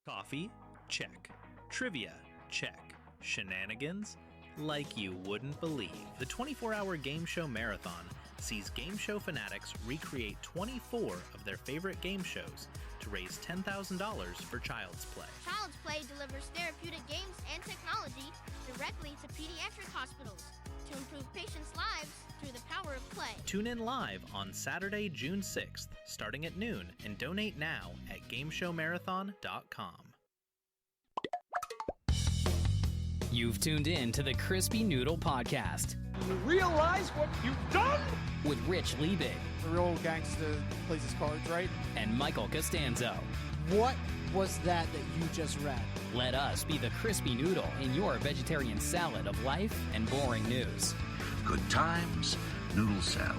Coffee? Check. Trivia? Check. Shenanigans? Like you wouldn't believe. The 24-hour game show marathon sees game show fanatics recreate 24 of their favorite game shows to raise $10,000 for Child's Play. Child's Play delivers therapeutic games and technology directly to pediatric hospitals to improve patients' lives through the power of play. Tune in live on Saturday, June 6th, starting at noon, and donate now at GameShowMarathon.com. You've tuned in to the Crispy Noodle Podcast. You realize what you've done? With Rich Liebig. A real gangster plays his cards, right? And Michael Costanzo. What was that you just read? Let us be the Crispy Noodle in your vegetarian salad of life and boring news. Good times, noodle salad.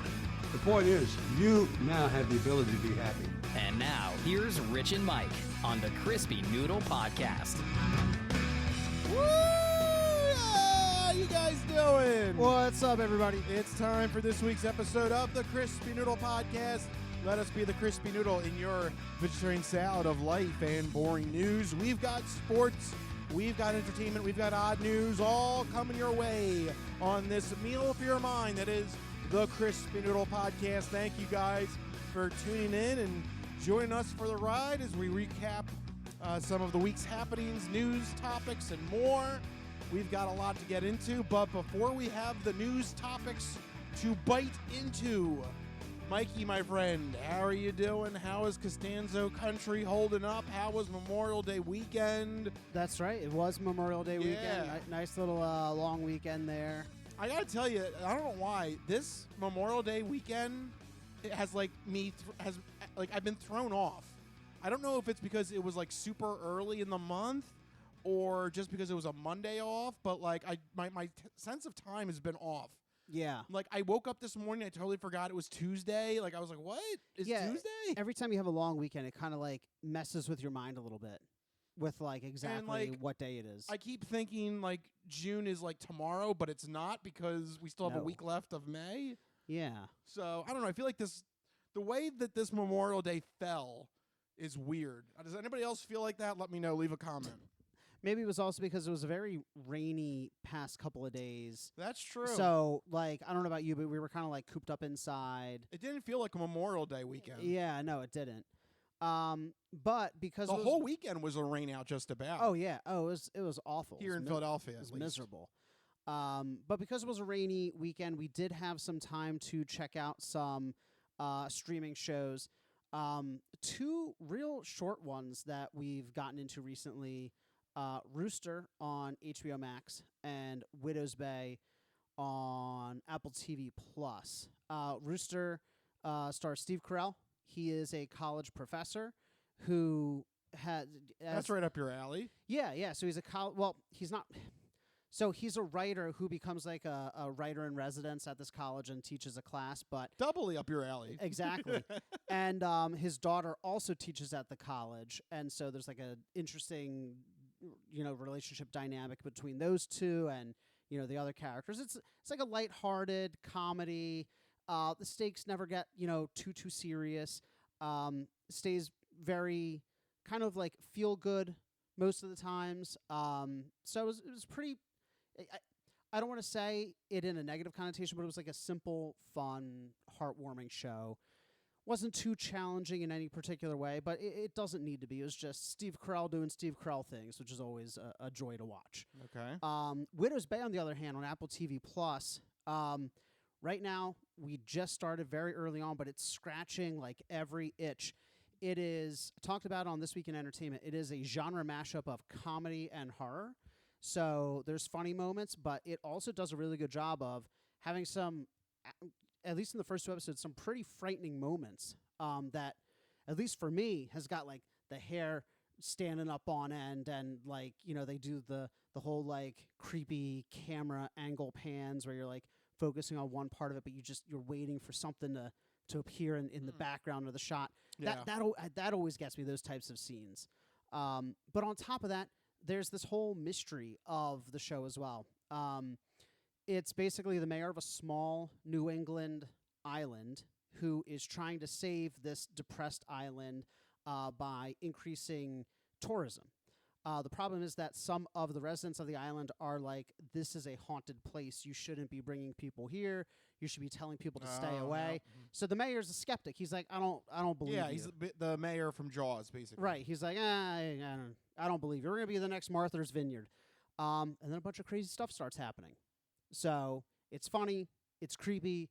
The point is, you now have the ability to be happy. And now, here's Rich and Mike on the Crispy Noodle Podcast. Woo! How you guys doing? What's up, everybody? It's time for this week's episode of the Crispy Noodle Podcast. Let us be the Crispy Noodle in your vegetarian salad of life and boring news. We've got sports, we've got entertainment, we've got odd news, all coming your way on this meal for your mind that is the Crispy Noodle Podcast. Thank you guys for tuning in and joining us for the ride as we recap some of the week's happenings, news, topics, and more. We've got a lot to get into, but before we have the news topics to bite into, Mikey, my friend, how are you doing? How is Costanzo Country holding up? How was Memorial Day weekend? That's right. It was Memorial Day weekend. Nice little long weekend there. I gotta tell you, I don't know why this Memorial Day weekend has I've been thrown off. I don't know if it's because it was like super early in the month or just because it was a Monday off, but like my sense of time has been off. Yeah. Like I woke up this morning, I totally forgot it was Tuesday. Like I was like, what? It's Tuesday? Every time you have a long weekend, it kind of like messes with your mind a little bit with like exactly what day it is. I keep thinking like June is like tomorrow, but it's not because we still have a week left of May. Yeah. So I don't know. I feel like the way that this Memorial Day fell is weird. Does anybody else feel like that? Let me know. Leave a comment. Maybe it was also because it was a very rainy past couple of days. That's true. So, like, I don't know about you, but we were kind of like cooped up inside. It didn't feel like a Memorial Day weekend. Yeah, no, it didn't. But because the whole weekend was a rain out just about. Oh yeah. Oh, it was awful. Here in Philadelphia, it was at least. miserable. But because it was a rainy weekend, we did have some time to check out some streaming shows. Two real short ones that we've gotten into recently. Rooster on HBO Max and Widow's Bay on Apple TV Plus. Rooster stars Steve Carell. He is a college professor who that's right up your alley. Yeah. So he's he's not. So he's a writer who becomes like a writer in residence at this college and teaches a class, but doubly up your alley. Exactly. And his daughter also teaches at the college, and so there's like a interesting, relationship dynamic between those two and the other characters. It's like a lighthearted comedy. The stakes never get too serious. Stays very kind of like feel good most of the times. So it was pretty. I don't want to say it in a negative connotation, but it was like a simple, fun, heartwarming show. Wasn't too challenging in any particular way, but it doesn't need to be. It was just Steve Carell doing Steve Carell things, which is always a joy to watch. Okay. Widow's Bay, on the other hand, on Apple TV Plus, right now, we just started very early on, but it's scratching like every itch. It is, talked about on This Week in Entertainment, it is a genre mashup of comedy and horror. So there's funny moments, but it also does a really good job of having some, at least in the first two episodes, some pretty frightening moments that, at least for me, has got like the hair standing up on end and like, they do the whole like creepy camera angle pans where you're like focusing on one part of it, but you're waiting for something to appear in the background of the shot. Yeah. That always gets me, those types of scenes. But on top of that, there's this whole mystery of the show as well. It's basically the mayor of a small New England island who is trying to save this depressed island by increasing tourism. The problem is that some of the residents of the island are like, this is a haunted place. You shouldn't be bringing people here. You should be telling people to stay away. So the mayor's a skeptic. He's like, I don't believe you. Yeah, he's the mayor from Jaws, basically. Right. He's like, I don't believe you. We're going to be the next Martha's Vineyard. And then a bunch of crazy stuff starts happening. So it's funny. It's creepy.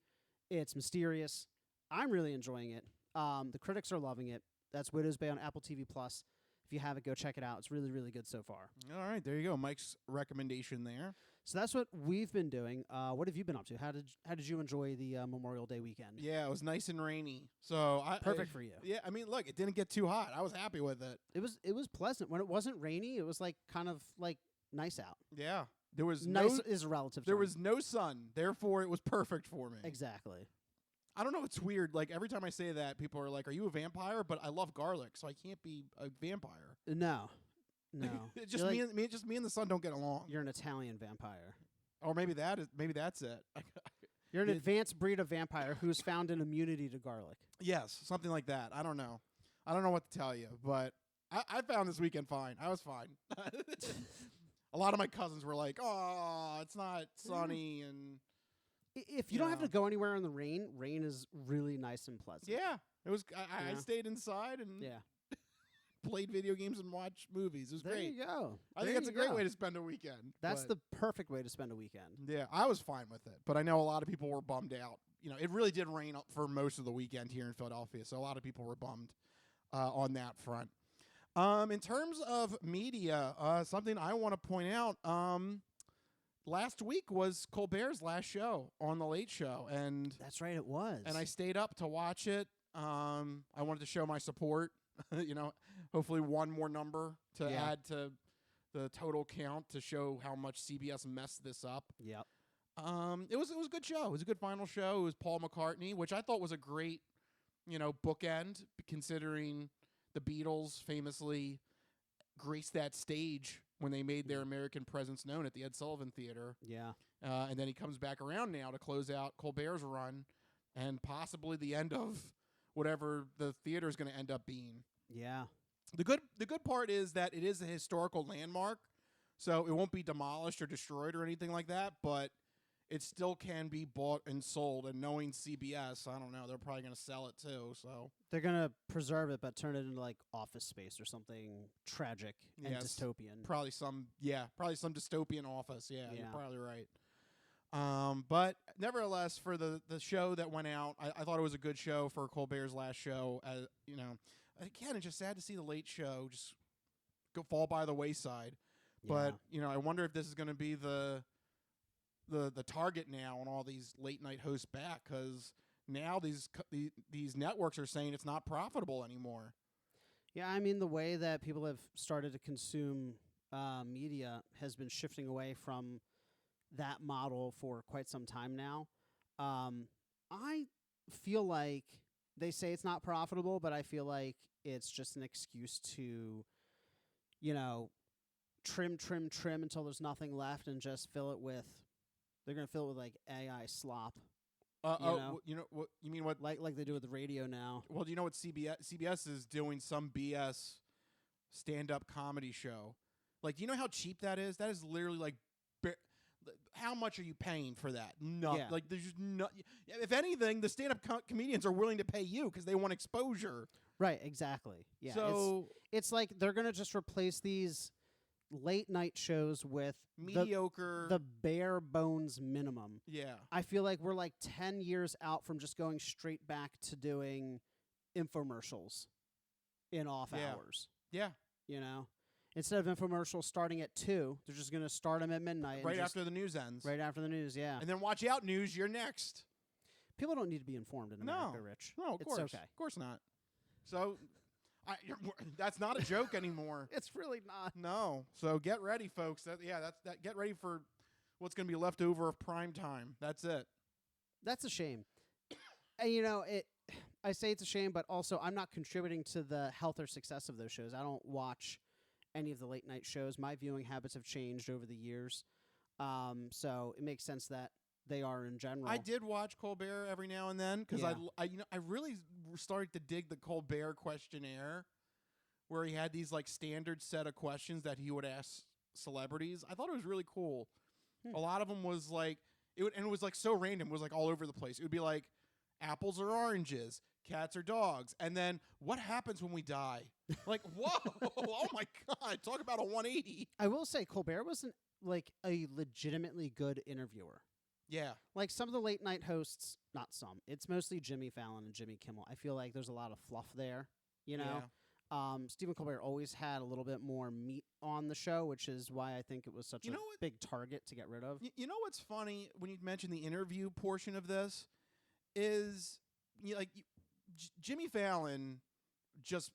It's mysterious. I'm really enjoying it. The critics are loving it. That's Widow's Bay on Apple TV+. If you haven't, go check it out. It's really, really good so far. All right, there you go. Mike's recommendation there. So that's what we've been doing. What have you been up to? How did you enjoy the Memorial Day weekend? Yeah, it was nice and rainy. So Perfect for you. Yeah, I mean, look, it didn't get too hot. I was happy with it. It was pleasant. When it wasn't rainy, it was like kind of like nice out. Yeah. There was nice is a relative There term. was no sun, therefore it was perfect for me. Exactly. I don't know, it's weird. Like every time I say that, people are like, "Are you a vampire?" But I love garlic, so I can't be a vampire. No. It's just me and the sun don't get along. You're an Italian vampire. Or maybe that's it. You're an advanced breed of vampire who's found an immunity to garlic. Yes, something like that. I don't know. I don't know what to tell you, but I found this weekend fine. I was fine. A lot of my cousins were like, "Oh, it's not sunny," and if you don't have to go anywhere in the rain is really nice and pleasant. Yeah, it was. I stayed inside and played video games and watched movies. It was there great. You go. I think that's a great way to spend a weekend. That's the perfect way to spend a weekend. Yeah, I was fine with it, but I know a lot of people were bummed out. You know, it really did rain up for most of the weekend here in Philadelphia, so a lot of people were bummed on that front. In terms of media, something I want to point out, last week was Colbert's last show on The Late Show. And that's right, it was. And I stayed up to watch it. I wanted to show my support, hopefully one more number to add to the total count to show how much CBS messed this up. Yep. It was a good show. It was a good final show. It was Paul McCartney, which I thought was a great, bookend, considering the Beatles famously graced that stage when they made their American presence known at the Ed Sullivan Theater. Yeah. And then he comes back around now to close out Colbert's run and possibly the end of whatever the theater is going to end up being. Yeah. The good part is that it is a historical landmark, so it won't be demolished or destroyed or anything like that, but it still can be bought and sold. And knowing CBS, I don't know, they're probably going to sell it too. So they're going to preserve it, but turn it into like Office Space or something tragic and dystopian. Probably some dystopian office. Yeah, you're probably right. But nevertheless, for the show that went out, I thought it was a good show for Colbert's last show. Again, it's just sad to see the Late Show just fall by the wayside. Yeah. But I wonder if this is going to be the target now on all these late night hosts back, because now these networks are saying it's not profitable anymore. Yeah, I mean, the way that people have started to consume media has been shifting away from that model for quite some time now. I feel like they say it's not profitable, but I feel like it's just an excuse to, trim until there's nothing left and just fill it with. They're going to fill it with like AI slop. What you mean? What like they do with the radio now? Well, do you know what CBS is doing? Some BS stand-up comedy show. Like, do you know how cheap that is? That is literally like, how much are you paying for that? No, like there's just no. If anything, the stand-up comedians are willing to pay you because they want exposure. Right. Exactly. Yeah. So it's like they're going to just replace these late night shows with mediocre, the bare bones minimum. Yeah. I feel like we're like 10 years out from just going straight back to doing infomercials in off hours. Yeah. Instead of infomercials starting at 2, they're just going to start them at midnight. Right after the news ends. Right after the news, yeah. And then watch out, news, you're next. People don't need to be informed in America, Rich. No, of course. It's okay. Of course not. So that's not a joke anymore. It's really not. No. So get ready, folks. Get ready for what's going to be left over of prime time. That's it. That's a shame. And I say it's a shame, but also I'm not contributing to the health or success of those shows. I don't watch any of the late night shows. My viewing habits have changed over the years. So it makes sense that they are in general. I did watch Colbert every now and then because I really started to dig the Colbert questionnaire, where he had these like standard set of questions that he would ask celebrities. I thought it was really cool. A lot of them was like it was like so random. It was like all over the place. It would be like apples or oranges, cats or dogs, and then what happens when we die? Like, whoa! Oh my God! Talk about a 180. I will say Colbert wasn't like a legitimately good interviewer. Yeah. Like some of the late night hosts, not some. It's mostly Jimmy Fallon and Jimmy Kimmel. I feel like there's a lot of fluff there, you know? Stephen Colbert always had a little bit more meat on the show, which is why I think it was such a big target to get rid of. You know what's funny when you mentioned the interview portion of this is Jimmy Fallon just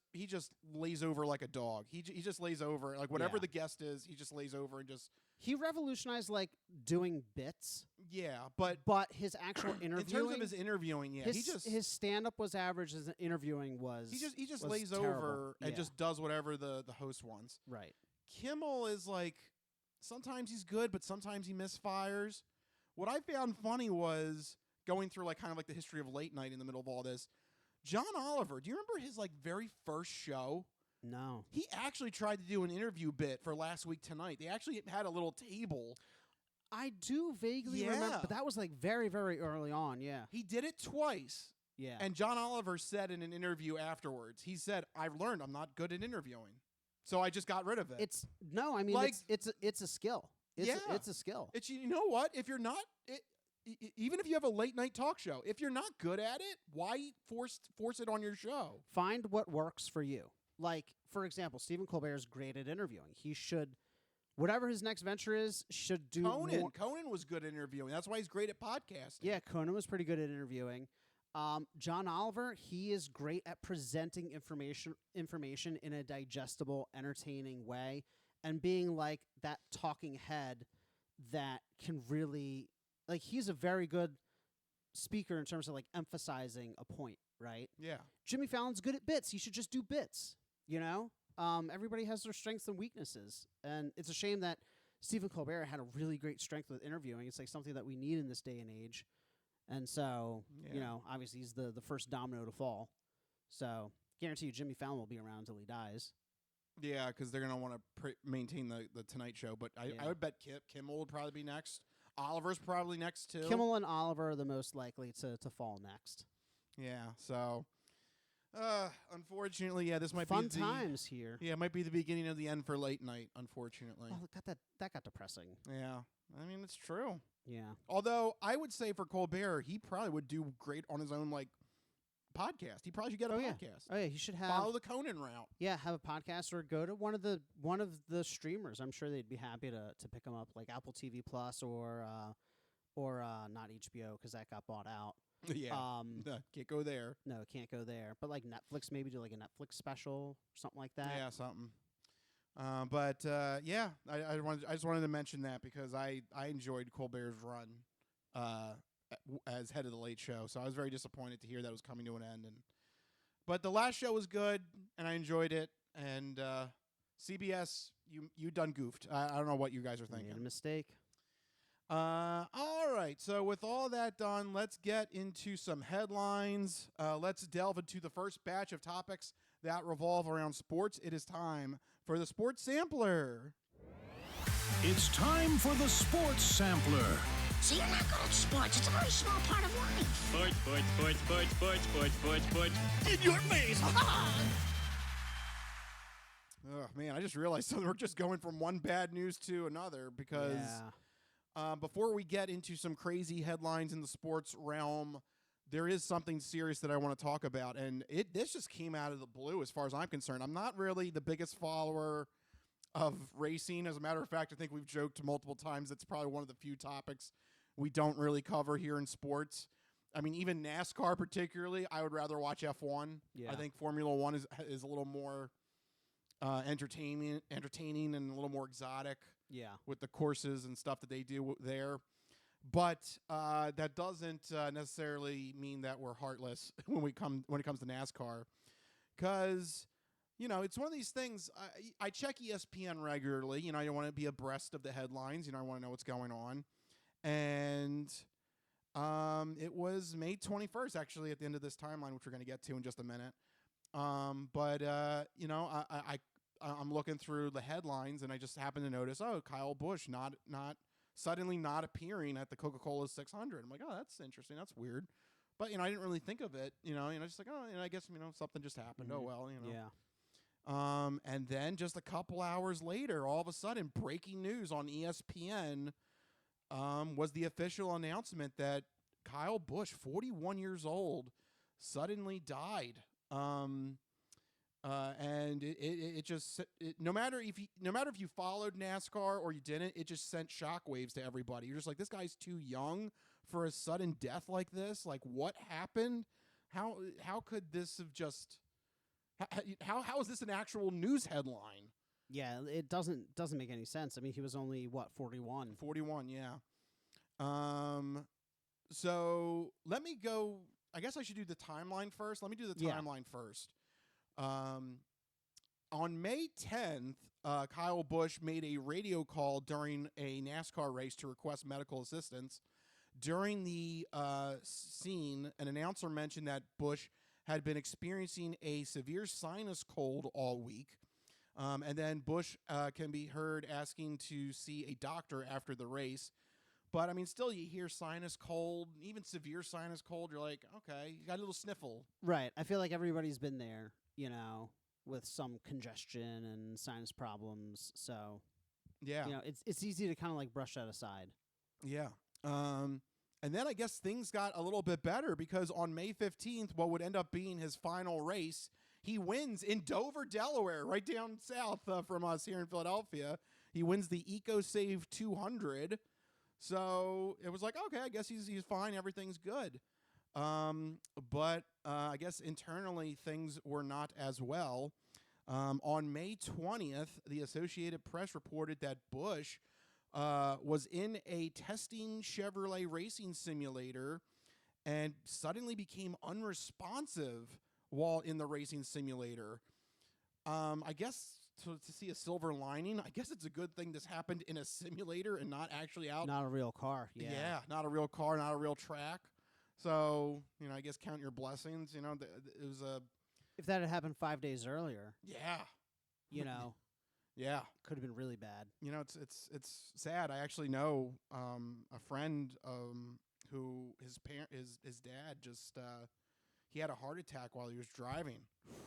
lays over like a dog. He just lays over like whatever the guest is. He just lays over and just. He revolutionized like doing bits. Yeah, but his actual interviewing, in terms of his interviewing, his stand up was average. His interviewing was he just lays terrible. over and just does whatever the host wants. Right. Kimmel is like sometimes he's good, but sometimes he misfires. What I found funny was going through like kind of like the history of late night in the middle of all this. John Oliver, do you remember his like very first show? No. He actually tried to do an interview bit for Last Week Tonight. They actually had a little table. I do vaguely remember, but that was like very, very early on, yeah. He did it twice. Yeah. And John Oliver said in an interview afterwards, he said, I've learned I'm not good at interviewing. So I just got rid of it. It's a skill. It's a skill. It's, you know what? If you're not, even if you have a late night talk show, if you're not good at it, why force it on your show? Find what works for you. Like, for example, Stephen Colbert is great at interviewing. He should, whatever his next venture is, should do Conan. more. Conan was good at interviewing. That's why he's great at podcasting. Yeah, Conan was pretty good at interviewing. John Oliver, he is great at presenting information in a digestible, entertaining way and being like that talking head that can really, like, he's a very good speaker in terms of like emphasizing a point, right? Yeah. Jimmy Fallon's good at bits. He should just do bits, you know? Everybody has their strengths and weaknesses. And it's a shame that Stephen Colbert had a really great strength with interviewing. It's like something that we need in this day and age. And so, you know, obviously he's the first domino to fall. So, guarantee you Jimmy Fallon will be around until he dies. Yeah, because they're going to want to maintain the Tonight Show. But I would bet Kimmel would probably be next. Oliver's probably next, too. Kimmel and Oliver are the most likely to fall next. Yeah, so, unfortunately, this might Fun be the... times here. Yeah, it might be the beginning of the end for late night, unfortunately. Oh, that got depressing. Yeah, I mean, it's true. Yeah. Although, I would say for Colbert, he probably would do great on his own, like, podcast. He probably should get a podcast. Oh, yeah, he should have... Follow the Conan route. Yeah, have a podcast or go to one of the streamers. I'm sure they'd be happy to pick him up, like Apple TV Plus or not HBO because that got bought out. Yeah, can't go there. No, can't go there. But like Netflix, maybe do like a Netflix special, something like that. Yeah, something. But I just wanted to mention that because I enjoyed Colbert's run as head of the Late Show, so I was very disappointed to hear that it was coming to an end. But the last show was good, and I enjoyed it. And CBS, you done goofed. I don't know what you guys are thinking. Made a mistake. All right. So with all that done, let's get into some headlines. Let's delve into the first batch of topics that revolve around sports. It is time for the Sports Sampler. It's time for the Sports Sampler. So you're not good at sports. It's a very small part of life. Sports. In your face. Oh, man, I just realized something. We're just going from one bad news to another because before we get into some crazy headlines in the sports realm, there is something serious that I want to talk about. And this just came out of the blue as far as I'm concerned. I'm not really the biggest follower of racing. As a matter of fact, I think we've joked multiple times it's probably one of the few topics we don't really cover here in sports. I mean, even NASCAR particularly, I would rather watch F1. Yeah. I think Formula One is a little more entertaining and a little more exotic. Yeah. With the courses and stuff that they do there. But that doesn't necessarily mean that we're heartless when it comes to NASCAR. Because, you know, it's one of these things. I check ESPN regularly. You know, I want to be abreast of the headlines. You know, I want to know what's going on. And it was May 21st, actually, at the end of this timeline, which we're going to get to in just a minute. But I'm looking through the headlines, and I just happened to notice, Kyle Busch not suddenly not appearing at the Coca-Cola 600. I'm like, oh, that's interesting. That's weird. But I didn't really think of it. Just like, I guess something just happened. Oh well, Yeah. And then just a couple hours later, all of a sudden, breaking news on ESPN was the official announcement that Kyle Busch, 41 years old, suddenly died. And no matter if you followed NASCAR or you didn't, it just sent shockwaves to everybody. You're just like, this guy's too young for a sudden death like this. Like, what happened? How could this have just? How is this an actual news headline? Yeah, it doesn't make any sense. I mean, he was only 41. 41, yeah. So let me go. I guess I should do the timeline first. Let me do the timeline first. On May 10th, Kyle Busch made a radio call during a NASCAR race to request medical assistance. During the scene, an announcer mentioned that Busch had been experiencing a severe sinus cold all week. And then Busch can be heard asking to see a doctor after the race. But, I mean, still you hear sinus cold, even severe sinus cold, you're like, okay, you got a little sniffle. Right. I feel like everybody's been there, with some congestion and sinus problems. So, yeah, it's easy to kind of like brush that aside. Yeah. And then I guess things got a little bit better because on May 15th, what would end up being his final race, he wins in Dover, Delaware, right down south from us here in Philadelphia. He wins the EcoSave 200. So it was like, okay, I guess he's fine. Everything's good. But I guess internally things were not as well. On May 20th, the Associated Press reported that Busch was in a testing Chevrolet racing simulator and suddenly became unresponsive while in the racing simulator. I guess to see a silver lining, I guess it's a good thing this happened in a simulator and not actually out. Not a real car. Yeah, not a real car, not a real track. So, I guess count your blessings. It was a... If that had happened 5 days earlier. Yeah. Yeah. Could have been really bad. It's sad. I actually know a friend who his dad just he had a heart attack while he was driving.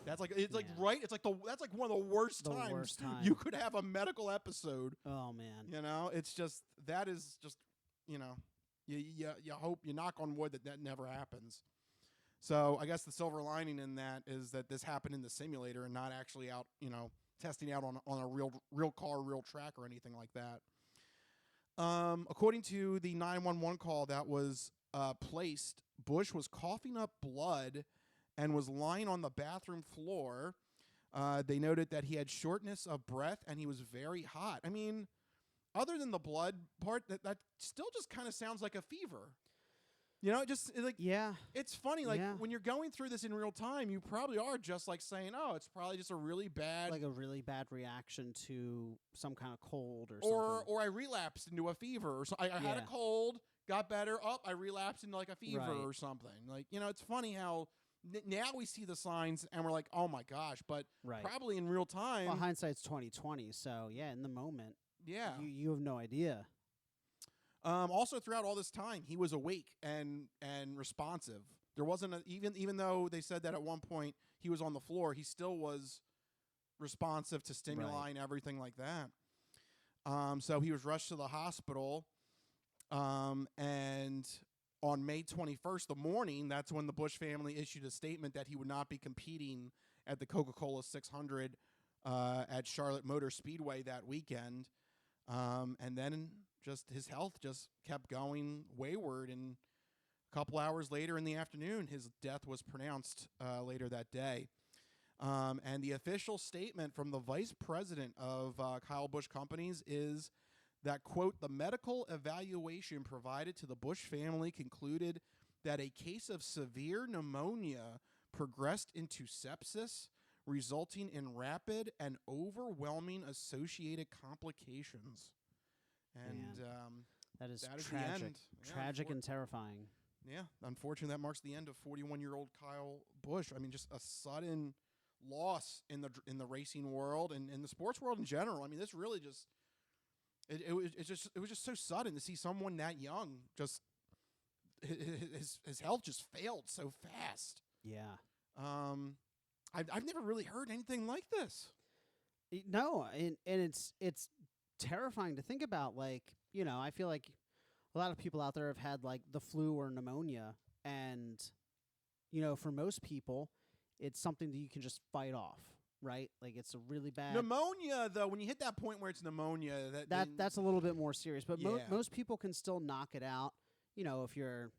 That's like it's like that's like one of the worst times you could have a medical episode. Oh man. It's just that is just you hope, you knock on wood that never happens. So I guess the silver lining in that is that this happened in the simulator and not actually out, testing out on a real car, real track or anything like that. According to the 911 call that was placed, Busch was coughing up blood and was lying on the bathroom floor. They noted that he had shortness of breath and he was very hot. I mean, other than the blood part, that still just kind of sounds like a fever. It's funny. Like when you're going through this in real time, you probably are just like saying, "Oh, it's probably just a really bad reaction to some kind of cold or something." Or I relapsed into a fever, or so I had a cold, got better, I relapsed into like a fever or something. Like it's funny how now we see the signs and we're like, "Oh my gosh!" But probably in real time, well, hindsight's 20/20. So yeah, in the moment, you have no idea. Also, throughout all this time, he was awake and responsive. There wasn't even though they said that at one point he was on the floor, he still was responsive to stimuli and everything like that. So he was rushed to the hospital, and on May 21st, the morning, that's when the Busch family issued a statement that he would not be competing at the Coca-Cola 600 at Charlotte Motor Speedway that weekend. And then just his health just kept going wayward, and a couple hours later in the afternoon, his death was pronounced later that day. And the official statement from the vice president of Kyle Busch Companies is that, quote, the medical evaluation provided to the Busch family concluded that a case of severe pneumonia progressed into sepsis, resulting in rapid and overwhelming associated complications. And that is tragic. The end. Yeah, tragic and terrifying. Yeah, unfortunately, that marks the end of 41-year-old Kyle Busch. I mean, just a sudden loss in the racing world and in the sports world in general. I mean, this really just it was just so sudden to see someone that young just his health just failed so fast. Yeah. I've never really heard anything like this. No, and it's terrifying to think about. Like, you know, I feel like a lot of people out there have had like the flu or pneumonia, and you know, for most people, it's something that you can just fight off, right? Like, it's a really bad pneumonia, though. When you hit that point where it's pneumonia, that's a little bit more serious. But yeah. most people can still knock it out. You know, if you're.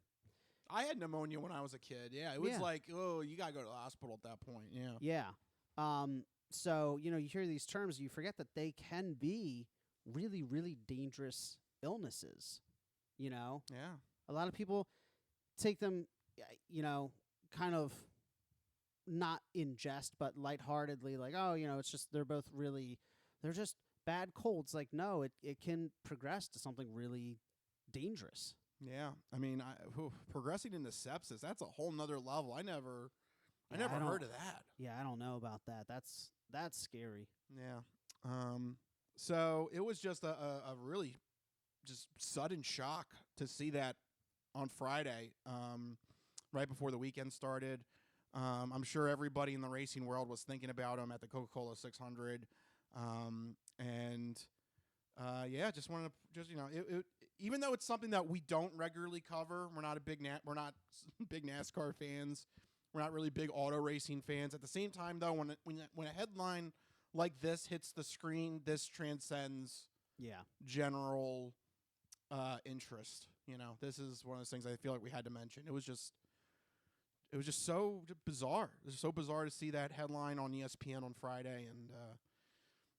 I had pneumonia when I was a kid. Yeah, it was like, oh, you gotta go to the hospital at that point. Yeah. Yeah. So you know, you hear these terms, you forget that they can be really, really dangerous illnesses. You know. Yeah. A lot of people take them, you know, kind of not in jest, but lightheartedly, like, oh, you know, it's just they're just bad colds. Like, no, it can progress to something really dangerous. Yeah, I mean, progressing into sepsis, that's a whole nother level. I never heard of that. Yeah, I don't know about that. That's scary. Yeah. So it was just a really just sudden shock to see that on Friday, right before the weekend started. I'm sure everybody in the racing world was thinking about him at the Coca-Cola 600. Yeah, just wanted to you know, even though it's something that we don't regularly cover, we're not big NASCAR fans. We're not really big auto racing fans. At the same time, though, when a headline like this hits the screen, this transcends general interest. You know, this is one of those things I feel like we had to mention. It was just so bizarre. It was so bizarre to see that headline on ESPN on Friday, and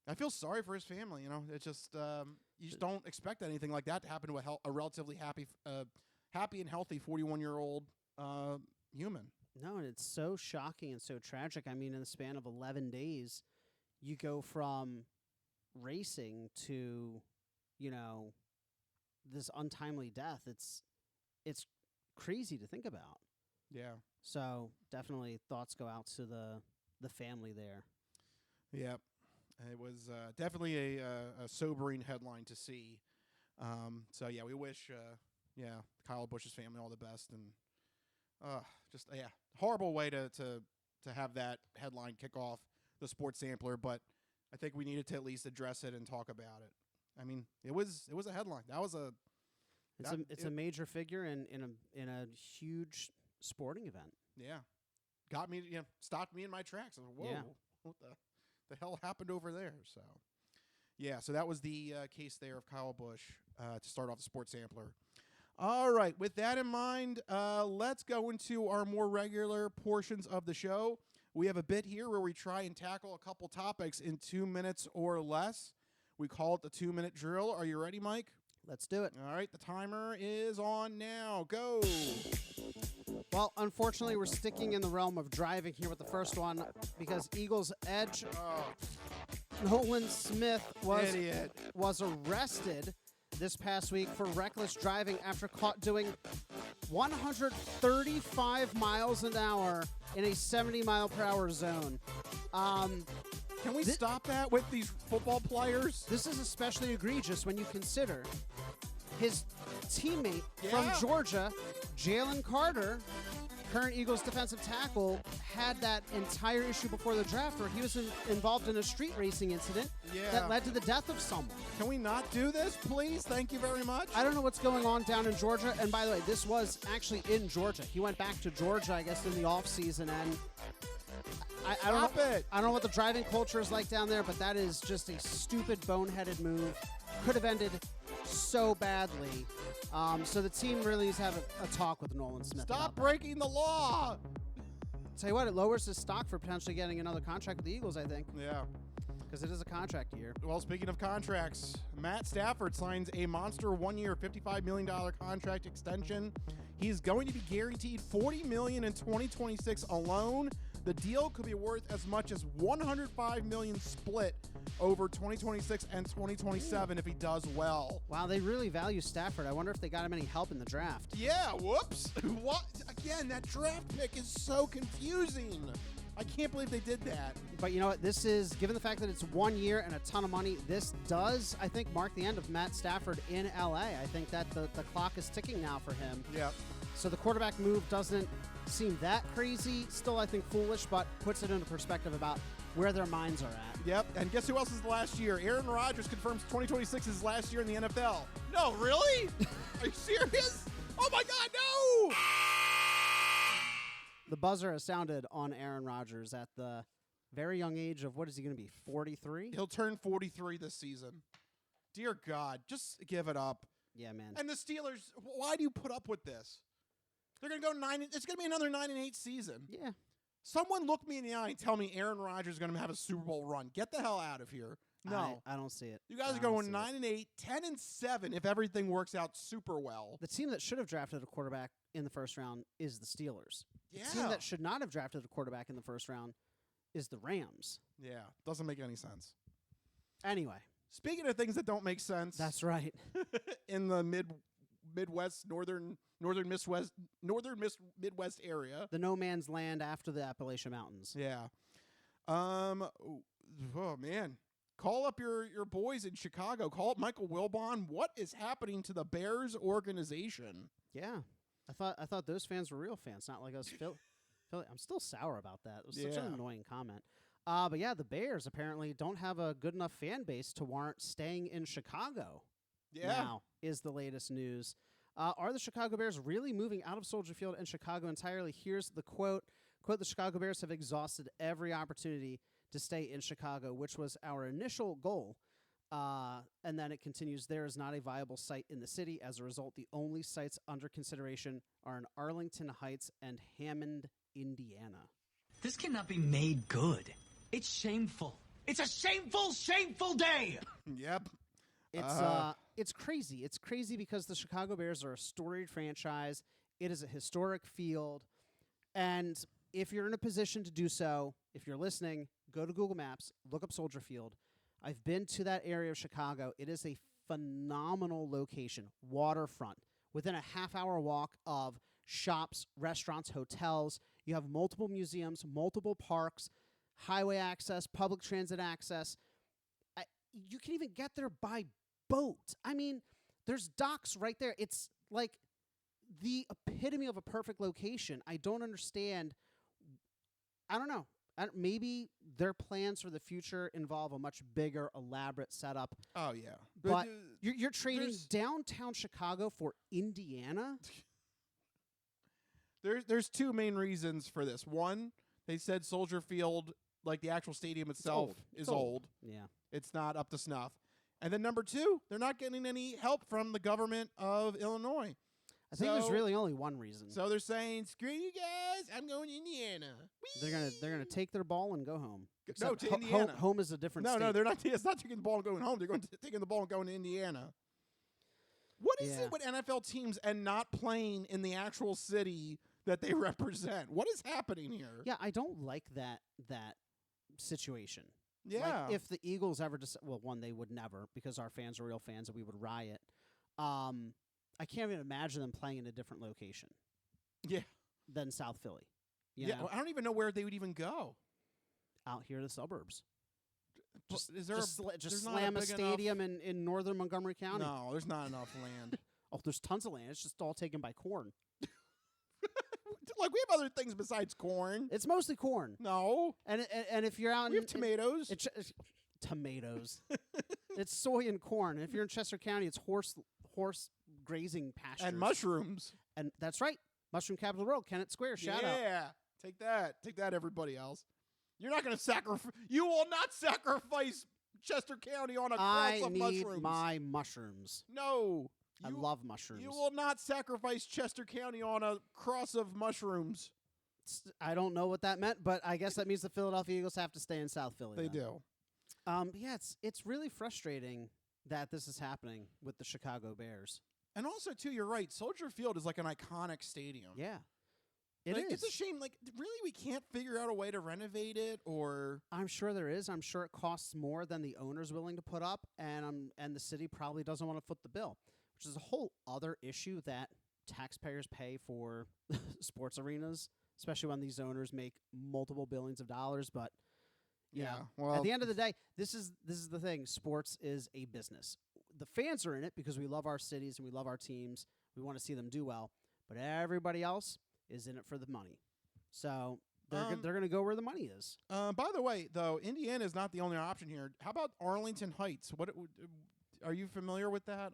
I feel sorry for his family. You know, it's just you just don't expect anything like that to happen to a relatively happy and healthy 41-year-old human. No, and it's so shocking and so tragic. I mean, in the span of 11 days, you go from racing to, you know, this untimely death. It's crazy to think about. Yeah. So definitely thoughts go out to the family there. Yeah. It was definitely a sobering headline to see. So, yeah, we wish, Kyle Busch's family all the best. And horrible way to have that headline kick off the Sports Sampler. But I think we needed to at least address it and talk about it. I mean, it was a headline. That was a major figure in a huge sporting event. Yeah. Got me, stopped me in my tracks. I was like, whoa, what the hell happened over there? So, yeah, so that was the case there of Kyle Busch to start off the Sports Sampler. All right, with that in mind, let's go into our more regular portions of the show. We have a bit here where we try and tackle a couple topics in 2 minutes or less. We call it the 2-minute drill. Are you ready, Mike? Let's do it. All right, the timer is on now. Go. Well, unfortunately, we're sticking in the realm of driving here with the first one because Eagles edge Nolan Smith was arrested this past week for reckless driving after caught doing 135 miles an hour in a 70-mile-per-hour zone. Can we stop that with these football players? This is especially egregious when you consider his teammate from Georgia, Jalen Carter, current Eagles defensive tackle, had that entire issue before the draft where he was involved in a street racing incident that led to the death of someone. Can we not do this, please? Thank you very much. I don't know what's going on down in Georgia. And by the way, this was actually in Georgia. He went back to Georgia, I guess, in the offseason, and I don't know what the driving culture is like down there, but that is just a stupid, boneheaded move. Could have ended so badly. So the team really needs to have a talk with Nolan Smith. Stop breaking the law. Tell you what, it lowers his stock for potentially getting another contract with the Eagles, I think. Yeah. Because it is a contract year. Well, speaking of contracts, Matt Stafford signs a monster 1-year, $55 million contract extension. He's going to be guaranteed $40 million in 2026 alone. The deal could be worth as much as $105 million split over 2026 and 2027 if he does well. Wow, they really value Stafford. I wonder if they got him any help in the draft. Yeah, whoops. What? Again, that draft pick is so confusing. I can't believe they did that. But you know what? This is, given the fact that it's 1 year and a ton of money, this does, I think, mark the end of Matt Stafford in L.A. I think that the clock is ticking now for him. Yep. So the quarterback move doesn't seem that crazy. Still, I think, foolish, but puts it into perspective about where their minds are at. Yep. And guess who else is the last year? Aaron Rodgers confirms 2026 is his last year in the NFL. No, really? Are you serious? Oh, my God, no! The buzzer has sounded on Aaron Rodgers at the very young age of, what is he going to be, 43? He'll turn 43 this season. Dear God, just give it up. Yeah, man. And the Steelers, why do you put up with this? They're going to go 9. It's going to be another 9-8 season. Yeah. Someone look me in the eye and tell me Aaron Rodgers is going to have a Super Bowl run. Get the hell out of here. No. I don't see it. You guys are going 9-8, 10-7 if everything works out super well. The team that should have drafted a quarterback in the first round is the Steelers. Yeah. The team that should not have drafted a quarterback in the first round is the Rams. Yeah, doesn't make any sense. Anyway. Speaking of things that don't make sense. That's right. In the Midwest, northern Midwest area. The no man's land after the Appalachian Mountains. Yeah. Oh, man. Call up your boys in Chicago. Call up Michael Wilbon. What is happening to the Bears organization? Yeah. I thought those fans were real fans, not like us Philly. I'm still sour about that. It was such an annoying comment. But yeah, the Bears apparently don't have a good enough fan base to warrant staying in Chicago. Yeah. Now is the latest news. Are the Chicago Bears really moving out of Soldier Field and Chicago entirely? Here's the quote. Quote, the Chicago Bears have exhausted every opportunity to stay in Chicago, which was our initial goal. And then it continues, there is not a viable site in the city. As a result, the only sites under consideration are in Arlington Heights and Hammond, Indiana. This cannot be made good. It's shameful. It's a shameful, shameful day. Yep. It's crazy. It's crazy because the Chicago Bears are a storied franchise. It is a historic field. And if you're in a position to do so, if you're listening, go to Google Maps, look up Soldier Field. I've been to that area of Chicago. It is a phenomenal location, waterfront, within a half-hour walk of shops, restaurants, hotels. You have multiple museums, multiple parks, highway access, public transit access. You can even get there by boat. I mean, there's docks right there. It's like the epitome of a perfect location. I don't understand. I don't know. Maybe their plans for the future involve a much bigger, elaborate setup. Oh, yeah. But you're trading downtown Chicago for Indiana? There's two main reasons for this. One, they said Soldier Field, like the actual stadium itself, is old. Yeah. It's not up to snuff. And then number two, they're not getting any help from the government of Illinois. I think there's really only one reason. So they're saying, screw you guys, I'm going to Indiana. They're gonna take their ball and go home. No, to Indiana. Home is a different state. No, they're not. It's not taking the ball and going home. They're taking the ball and going to Indiana. What is it with NFL teams and not playing in the actual city that they represent? What is happening here? Yeah, I don't like that situation. Yeah. Like if the Eagles ever one, they would never, because our fans are real fans and we would riot. I can't even imagine them playing in a different location. Yeah. Than South Philly. You know? I don't even know where they would even go. Out here in the suburbs. Is there just slam a stadium in northern Montgomery County? No, there's not enough land. Oh, there's tons of land. It's just all taken by corn. Like, we have other things besides corn. It's mostly corn. No. And if you're out we have tomatoes. It's tomatoes. It's soy and corn. And if you're in Chester County, it's horse grazing pastures. And mushrooms. And that's right. Mushroom capital of the world, Kennett Square. Shout out. Yeah. Take that, everybody else. You're not going to sacrifice. You will not sacrifice Chester County on a cross of mushrooms. I need my mushrooms. No. I love mushrooms. You will not sacrifice Chester County on a cross of mushrooms. I don't know what that meant, but I guess that means the Philadelphia Eagles have to stay in South Philly. They do. Yeah, it's really frustrating that this is happening with the Chicago Bears. And also, too, you're right. Soldier Field is like an iconic stadium. Yeah. It is. It's a shame. Like, really, we can't figure out a way to renovate it, or I'm sure there is. I'm sure it costs more than the owner's willing to put up, and the city probably doesn't want to foot the bill, which is a whole other issue that taxpayers pay for sports arenas. especially when these owners make multiple billions of dollars. But well, at the end of the day, this is the thing. Sports is a business. The fans are in it because we love our cities and we love our teams. We want to see them do well. But everybody else is in it for the money. So they're going to go where the money is. By the way, though, Indiana is not the only option here. How about Arlington Heights? What are you familiar with that?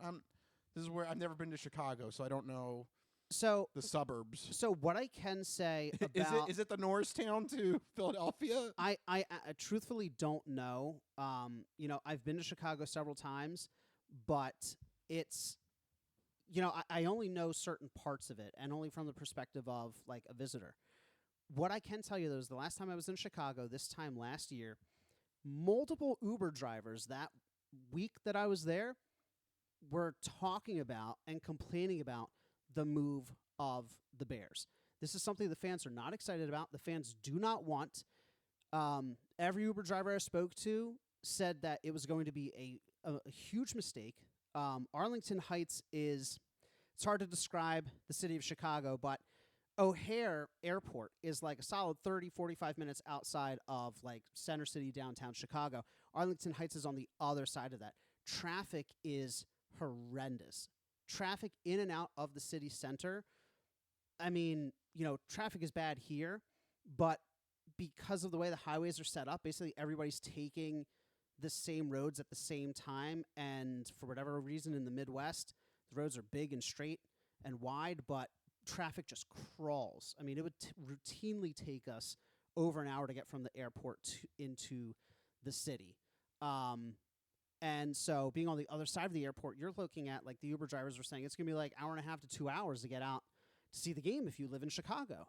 This is where I've never been to Chicago, so I don't know. So the suburbs. So what I can say about is it the Norristown to Philadelphia? I truthfully don't know. I've been to Chicago several times, but it's I only know certain parts of it, and only from the perspective of like a visitor. What I can tell you, though, is the last time I was in Chicago, this time last year, multiple Uber drivers that week that I was there were talking about and complaining about the move of the Bears. This is something the fans are not excited about. The fans do not want. Every Uber driver I spoke to said that it was going to be a huge mistake. Arlington Heights it's hard to describe the city of Chicago, but O'Hare Airport is like a solid 30, 45 minutes outside of like Center City, downtown Chicago. Arlington Heights is on the other side of that. Traffic is horrendous. Traffic in and out of the city center. I mean, traffic is bad here, but because of the way the highways are set up, basically everybody's taking the same roads at the same time. And for whatever reason in the Midwest, the roads are big and straight and wide, but traffic just crawls. I mean, it would routinely take us over an hour to get from the airport into the city. And so being on the other side of the airport, you're looking at, like the Uber drivers were saying, it's going to be like hour and a half to 2 hours to get out to see the game if you live in Chicago.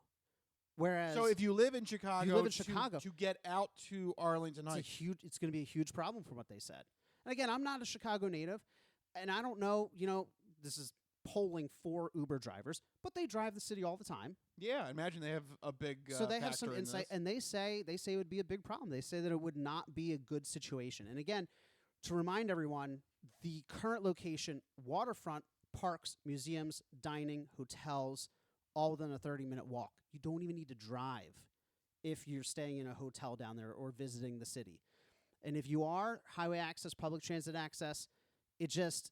Whereas, so if you live in Chicago, to get out to Arlington Heights, it's going to be a huge problem from what they said. And again, I'm not a Chicago native, and I don't know, this is polling for Uber drivers, but they drive the city all the time. Yeah, I imagine they have a big so they have some insight, and they say it would be a big problem. They say that it would not be a good situation. And again, to remind everyone, the current location, waterfront, parks, museums, dining, hotels, all within a 30-minute walk. You don't even need to drive if you're staying in a hotel down there or visiting the city. And if you are, highway access, public transit access, it just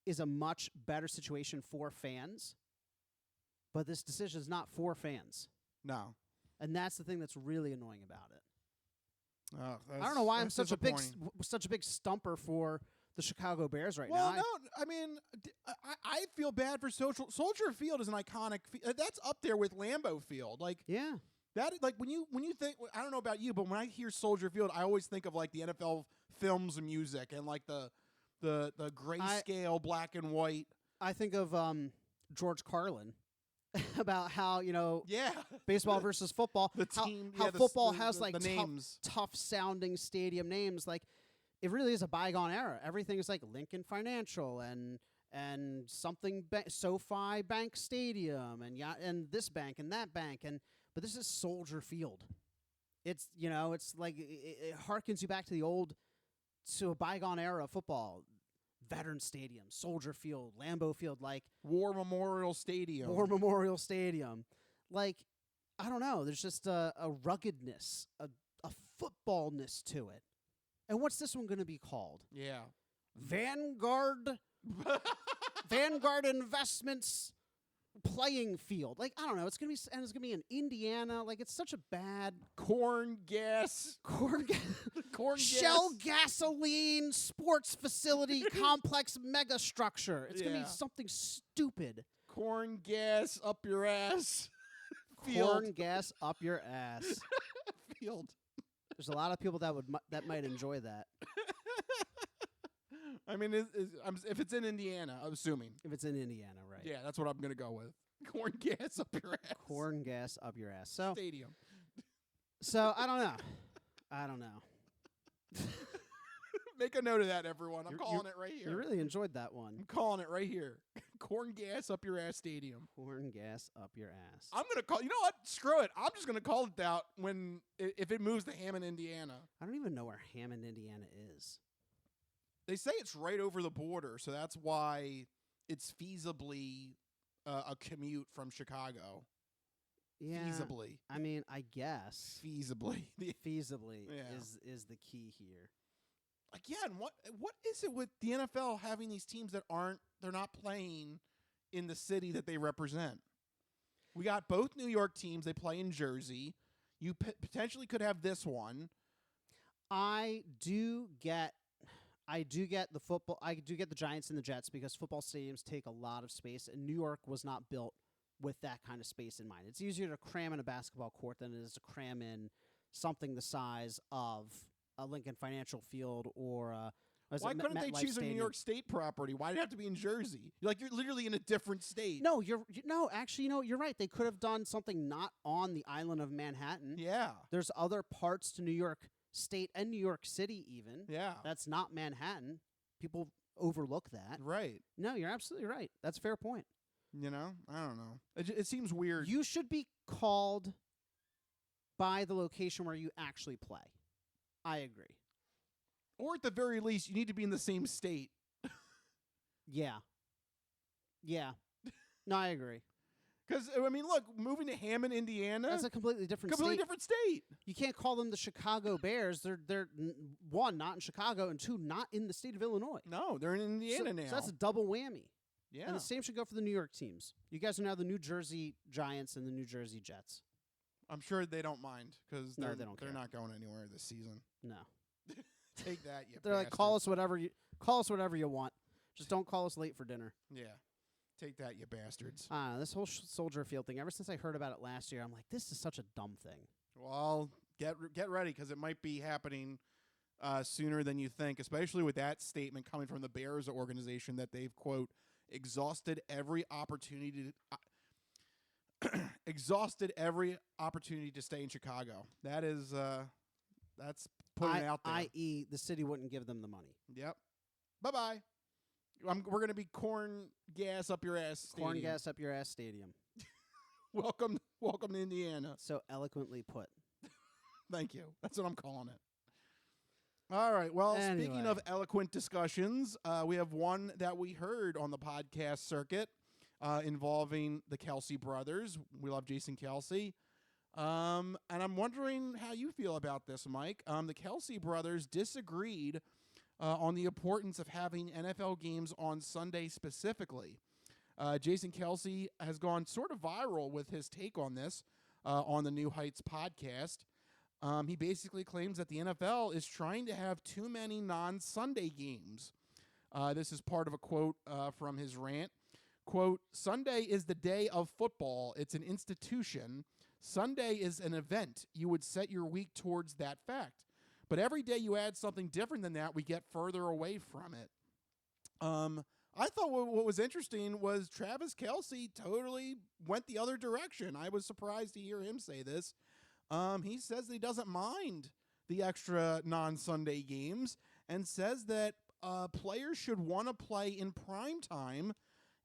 is a much better situation for fans. But this decision is not for fans. No. And that's the thing that's really annoying about it. Oh, I don't know why I'm such a big stumper for the Chicago Bears right now. Well, no, I mean, I feel bad for Soldier Field is an iconic. That's up there with Lambeau Field. Like, yeah, that like when you think, I don't know about you, but when I hear Soldier Field, I always think of like the NFL films music and like the grayscale black and white. I think of George Carlin. About how baseball versus football, the team, how football has like tough sounding stadium names. Like it really is a bygone era. Everything is like Lincoln Financial and something SoFi Bank Stadium and this bank and that bank but this is Soldier Field. It's it's like it harkens you back to a bygone era of football. Veteran Stadium, Soldier Field, Lambeau Field, like War Memorial Stadium. Like, I don't know. There's just a ruggedness, a footballness to it. And what's this one going to be called? Yeah. Vanguard Investments Playing Field. Like, I don't know. It's going to be in Indiana. Like, it's such a bad corn gas Shell Gasoline Sports Facility Complex Mega Structure. It's going to be something stupid. Corn gas up your ass. Corn gas up your ass. Field. There's a lot of people that might enjoy that. I mean, if it's in Indiana, I'm assuming. If it's in Indiana, right. Yeah, that's what I'm going to go with. Corn gas up your ass. Corn gas up your ass. So Stadium. So, I don't know. Make a note of that, everyone. I'm calling it right here. You really enjoyed that one. I'm calling it right here. Corn gas up your ass stadium. Corn gas up your ass. I'm going to call, you know what? Screw it. I'm just going to call it out if it moves to Hammond, Indiana. I don't even know where Hammond, Indiana is. They say it's right over the border, so that's why it's feasibly a commute from Chicago. Yeah, feasibly. I mean, I guess Feasibly. feasibly Yeah. is the key here. Again, what is it with the NFL having these teams that they're not playing in the city that they represent? We got both New York teams. They play in Jersey. You potentially could have this one. I do get the football. I do get the Giants and the Jets because football stadiums take a lot of space, and New York was not built with that kind of space in mind. It's easier to cram in a basketball court than it is to cram in something the size of a Lincoln Financial Field or why couldn't they choose a New York State property? Why did it have to be in Jersey? You're literally in a different state. No, actually, you're right. They could have done something not on the island of Manhattan. Yeah. There's other parts to New York State and New York City even. Yeah. That's not Manhattan. People overlook that. Right. No, you're absolutely right. That's a fair point. I don't know. It seems weird. You should be called by the location where you actually play. I agree. Or at the very least, you need to be in the same state. Yeah. Yeah. No, I agree. Because, I mean, look, moving to Hammond, Indiana. That's a completely different different state. You can't call them the Chicago Bears. They're one, not in Chicago, and two, not in the state of Illinois. No, they're in Indiana now. So that's a double whammy. Yeah. And the same should go for the New York teams. You guys are now the New Jersey Giants and the New Jersey Jets. I'm sure they don't mind because No, they're, they don't they're care. not going anywhere this season. No. Take that, you They're like, call us whatever you want. Just don't call us late for dinner. Yeah. Take that, you bastards. This whole Soldier Field thing, ever since I heard about it last year, I'm like, this is such a dumb thing. Well, get ready because it might be happening sooner than you think, especially with that statement coming from the Bears organization that they've, quote, exhausted every opportunity to stay in Chicago. That is that's putting it out there. I.e., the city wouldn't give them the money. Yep. Bye-bye. We're going to be corn gas up your ass stadium. Corn gas up your ass stadium. Welcome to Indiana. So eloquently put. Thank you. That's what I'm calling it. All right. Well, Speaking of eloquent discussions, we have one that we heard on the podcast circuit involving the Kelsey brothers. We love Jason Kelsey. And I'm wondering how you feel about this, Mike. The Kelsey brothers disagreed on the importance of having NFL games on Sunday specifically. Jason Kelsey has gone sort of viral with his take on this on the New Heights podcast. He basically claims that the NFL is trying to have too many non-Sunday games. This is part of a quote from his rant. Quote, Sunday is the day of football. It's an institution. Sunday is an event. You would set your week towards that fact. But every day you add something different than that, we get further away from it. I thought what was interesting was Travis Kelsey totally went the other direction. I was surprised to hear him say this. He says that he doesn't mind the extra non-Sunday games and says that players should want to play in prime time,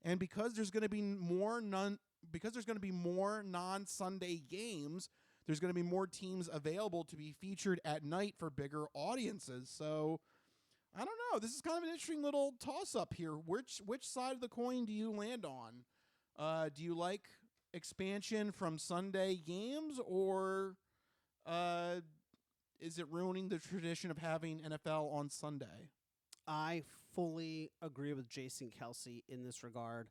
and because there's going to be more non-Sunday games, there's going to be more teams available to be featured at night for bigger audiences. So, I don't know. This is kind of an interesting little toss-up here. Which side of the coin do you land on? Do you like expansion from Sunday games, or is it ruining the tradition of having NFL on Sunday? I fully agree with Jason Kelsey in this regard.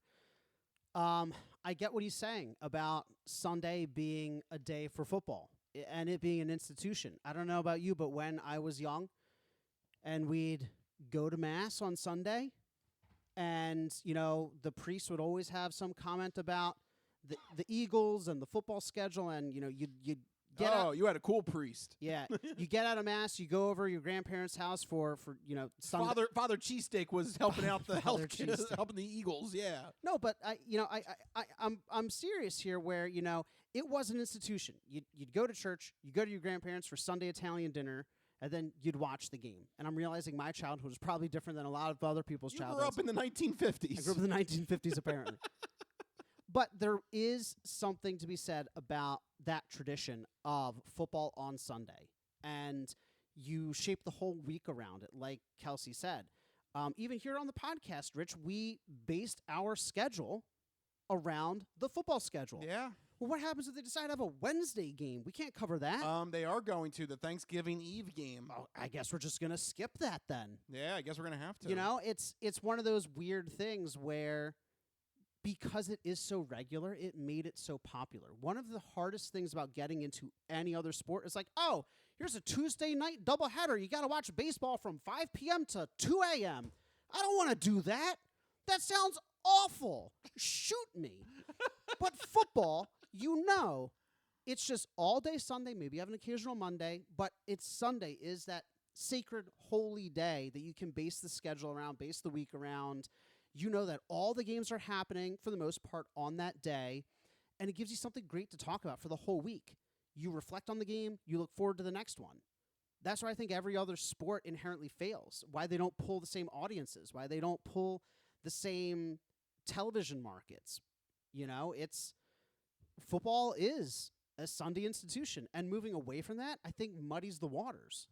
I get what he's saying about Sunday being a day for football and it being an institution. I don't know about you, but when I was young and we'd go to Mass on Sunday and, the priest would always have some comment about the Eagles and the football schedule, and, you'd get out. You had a cool priest. Yeah. You get out of Mass, you go over to your grandparents' house for Sunday. Father Cheesesteak was helping out the helping the Eagles, yeah. No, but I'm serious here where, it was an institution. You'd go to church, you go to your grandparents for Sunday Italian dinner, and then you'd watch the game. And I'm realizing my childhood was probably different than a lot of other people's childhoods. You grew up in the 1950s. I grew up in the 1950s, apparently. But there is something to be said about that tradition of football on Sunday. And you shape the whole week around it, like Kelsey said. Even here on the podcast, Rich, we based our schedule around the football schedule. Yeah. Well, what happens if they decide to have a Wednesday game? We can't cover that. They are going to the Thanksgiving Eve game. Oh, I guess we're just going to skip that then. Yeah, I guess we're going to have to. You know, it's one of those weird things where because it is so regular, it made it so popular. One of the hardest things about getting into any other sport is like, oh, here's a Tuesday night doubleheader. You got to watch baseball from 5 p.m. to 2 a.m. I don't want to do that. That sounds awful. Shoot me. But football, you know, it's just all day Sunday. Maybe you have an occasional Monday, but it's Sunday is that sacred, holy day that you can base the schedule around, base the week around. You know that all the games are happening, for the most part, on that day, and it gives you something great to talk about for the whole week. You reflect on the game. You look forward to the next one. That's why I think every other sport inherently fails, why they don't pull the same audiences, why they don't pull the same television markets. You know, football is a Sunday institution, and moving away from that, I think muddies the waters.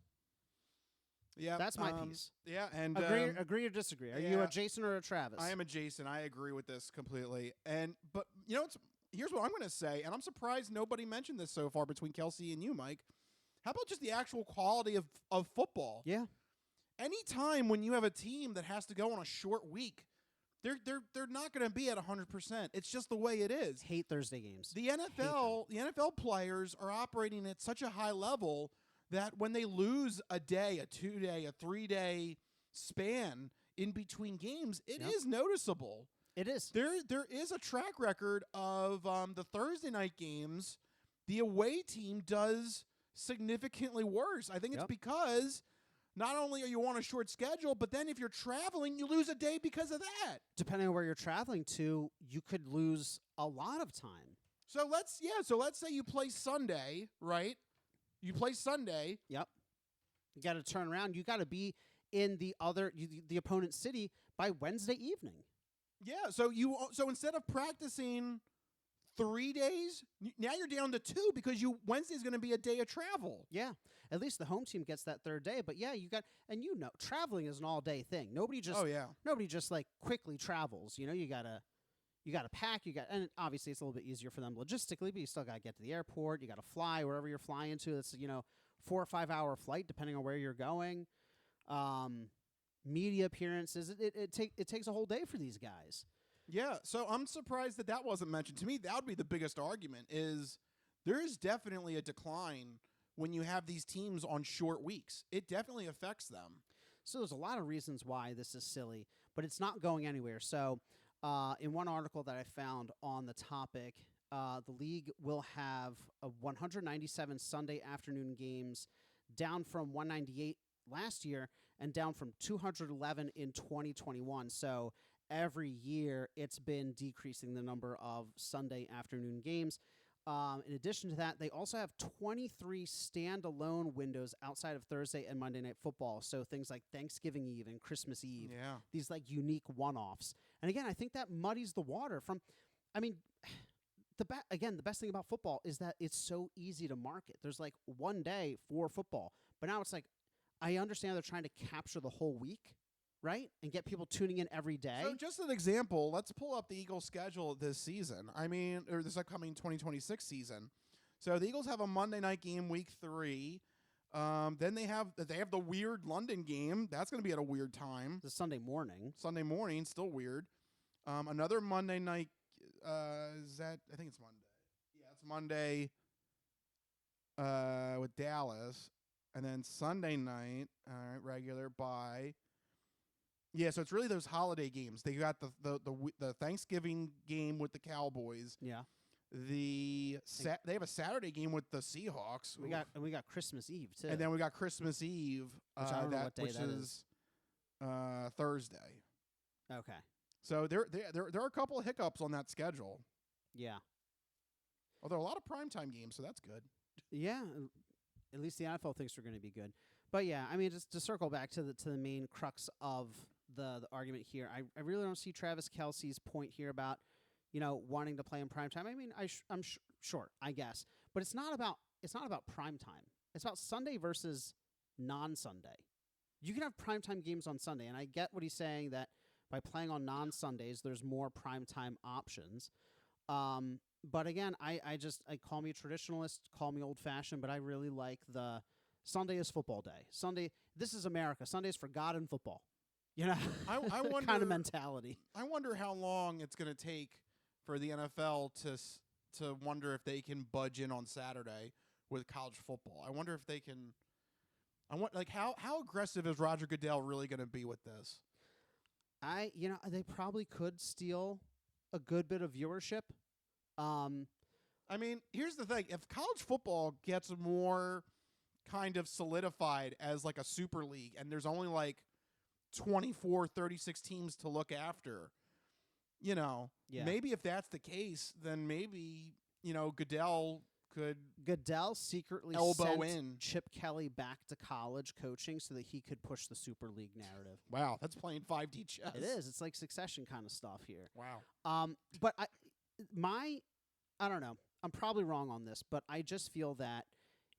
Yeah, that's my piece. Yeah, and agree or disagree? Are you a Jason or a Travis? I am a Jason. I agree with this completely. But you know, here's what I'm going to say, and I'm surprised nobody mentioned this so far between Kelsey and you, Mike. How about just the actual quality of football? Yeah. Anytime when you have a team that has to go on a short week, they're not going to be at 100%. It's just the way it is. Hate Thursday games. The NFL players are operating at such a high level that when they lose a day, a 2-day, a 3-day span in between games, it is noticeable. It is. There is a track record of the Thursday night games. The away team does significantly worse. I think it's because not only are you on a short schedule, but then if you're traveling, you lose a day because of that. Depending on where you're traveling to, you could lose a lot of time. So let's say you play Sunday, right? You play Sunday. Yep. You got to turn around. You got to be in the opponent's city by Wednesday evening. Yeah. So instead of practicing 3 days, now you're down to 2 because Wednesday's going to be a day of travel. Yeah. At least the home team gets that third day. But yeah, traveling is an all day thing. Nobody just like quickly travels. You know, you gotta pack, and obviously it's a little bit easier for them logistically, but you still got to get to the airport. You got to fly wherever you're flying to. It's, 4 or 5 hour flight, depending on where you're going. Media appearances. It takes a whole day for these guys. Yeah. So I'm surprised that wasn't mentioned. To me, that would be the biggest argument is there is definitely a decline when you have these teams on short weeks. It definitely affects them. So there's a lot of reasons why this is silly, but it's not going anywhere. So, in one article that I found on the topic, the league will have 197 Sunday afternoon games, down from 198 last year and down from 211 in 2021. So every year it's been decreasing the number of Sunday afternoon games. In addition to that, they also have 23 standalone windows outside of Thursday and Monday Night Football. So things like Thanksgiving Eve and Christmas Eve. Yeah. These like unique one-offs. And again, I think that muddies the water the best thing about football is that it's so easy to market. There's like one day for football. But now it's like, I understand they're trying to capture the whole week, right? And get people tuning in every day. So just an example, let's pull up the Eagles' schedule this season. Or this upcoming 2026 season. So the Eagles have a Monday night game, week 3. Then they have the weird London game. That's going to be at a weird time. The Sunday morning. Sunday morning, still weird. Another Monday night. I think it's Monday. Yeah, it's Monday. With Dallas, and then Sunday night. All right, regular bye. Yeah, so it's really those holiday games. They got the Thanksgiving game with the Cowboys. Yeah. They have a Saturday game with the Seahawks. We got Christmas Eve too. And then we got Christmas Eve, which I don't know what day that is Thursday. Okay. So there are a couple of hiccups on that schedule. Yeah. Although a lot of primetime games, so that's good. Yeah. At least the NFL thinks we're going to be good. But yeah, just to circle back to the main crux of the argument here, I really don't see Travis Kelce's point here about wanting to play in primetime. I'm sure, I guess, but it's not about primetime. It's about Sunday versus non-Sunday. You can have primetime games on Sunday, and I get what he's saying that by playing on non-Sundays, there's more primetime options. But again, I call me a traditionalist, call me old-fashioned, but I really like the Sunday is football day. Sunday, this is America. Sunday is for God and football. You know, I wonder, kind of mentality. I wonder how long it's going to take for the NFL to wonder if they can budge in on Saturday with college football. I wonder if they can. How aggressive is Roger Goodell really going to be with this? They probably could steal a good bit of viewership. I mean, here's the thing. If college football gets more kind of solidified as like a super league and there's only like 24, 36 teams to look after, maybe if that's the case, then maybe, Goodell could secretly elbow sent in Chip Kelly back to college coaching so that he could push the Super League narrative. Wow, that's playing 5D chess. It is. It's like Succession kind of stuff here. Wow. But I don't know. I'm probably wrong on this, but I just feel that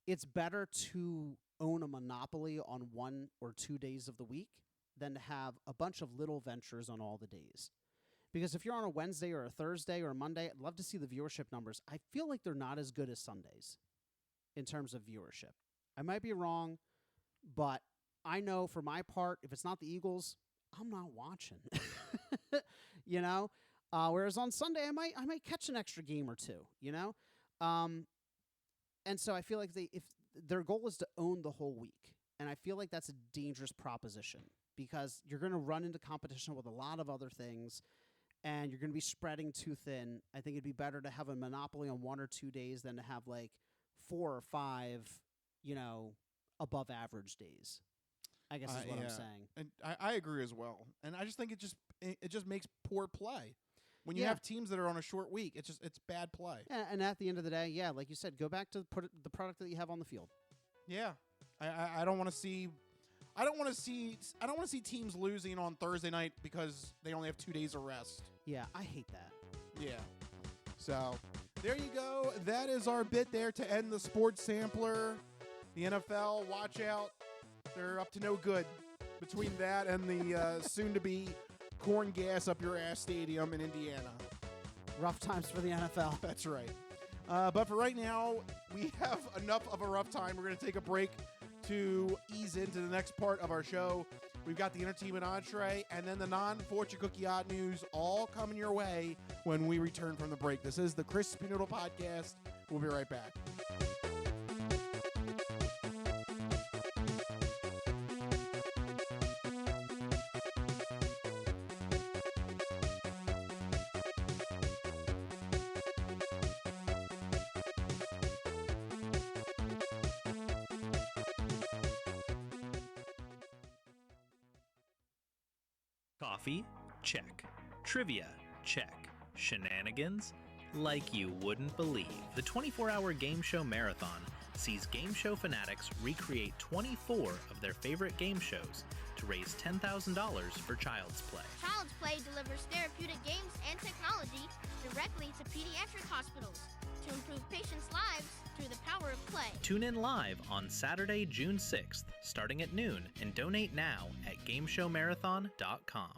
it's better to own a monopoly on 1 or 2 days of the week than to have a bunch of little ventures on all the days. Because if you're on a Wednesday or a Thursday or a Monday, I'd love to see the viewership numbers. I feel like they're not as good as Sundays in terms of viewership. I might be wrong, but I know for my part, if it's not the Eagles, I'm not watching. Whereas on Sunday, I might catch an extra game or two. And so I feel like if their goal is to own the whole week, and I feel like that's a dangerous proposition because you're going to run into competition with a lot of other things. And you're going to be spreading too thin. I think it'd be better to have a monopoly on 1 or 2 days than to have like 4 or 5, above average days. I guess is what I'm saying. And I agree as well. And I just think it just makes poor play. When you have teams that are on a short week, it's bad play. Yeah, and at the end of the day, like you said, go back to the product that you have on the field. Yeah, I don't want to see. I don't want to see teams losing on Thursday night because they only have 2 days of rest. Yeah, I hate that. Yeah. So, there you go. That is our bit there to end the sports sampler. The NFL, watch out. They're up to no good between that and the soon-to-be corn gas up your ass stadium in Indiana. Rough times for the NFL. That's right. But for right now, we have enough of a rough time. We're going to take a break to ease into the next part of our show. We've got the entertainment entree and then the non-fortune cookie odd news all coming your way when we return from the break. This is the Crispy Noodle Podcast. We'll be right back. Coffee? Check. Trivia? Check. Shenanigans? Like you wouldn't believe. The 24-hour game show marathon sees game show fanatics recreate 24 of their favorite game shows to raise $10,000 for Child's Play. Child's Play delivers therapeutic games and technology directly to pediatric hospitals to improve patients' lives through the power of play. Tune in live on Saturday, June 6th, starting at noon, and donate now at GameShowMarathon.com.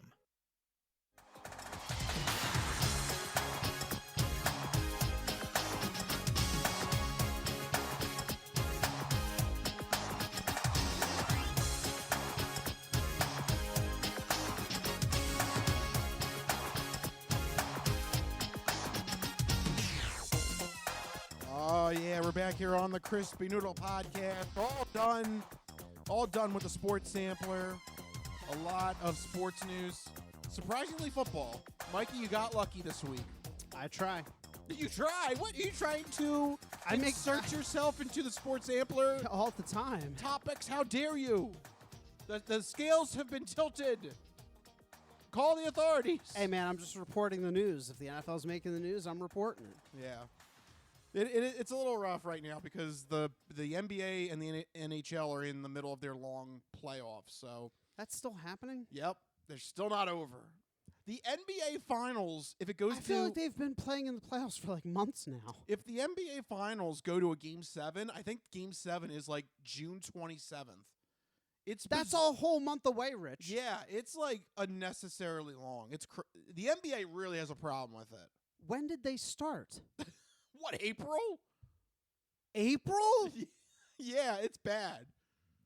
Oh, yeah, we're back here on the Crispy Noodle Podcast. All done with the sports sampler. A lot of sports news. Surprisingly, football. Mikey, you got lucky this week. I try. You try? What? Are you trying to insert yourself into the sports sampler? All the time. Topics? How dare you? The scales have been tilted. Call the authorities. Hey, man, I'm just reporting the news. If the NFL's making the news, I'm reporting it. Yeah. It's a little rough right now because the NBA and the NHL are in the middle of their long playoffs. So that's still happening? Yep. They're still not over. The NBA Finals, if it goes I feel like they've been playing in the playoffs for like months now. If the NBA Finals go to a Game 7, I think Game 7 is like June 27th. That's a whole month away, Rich. Yeah, it's like unnecessarily long. The NBA really has a problem with it. When did they start? What, April? April? Yeah, it's bad.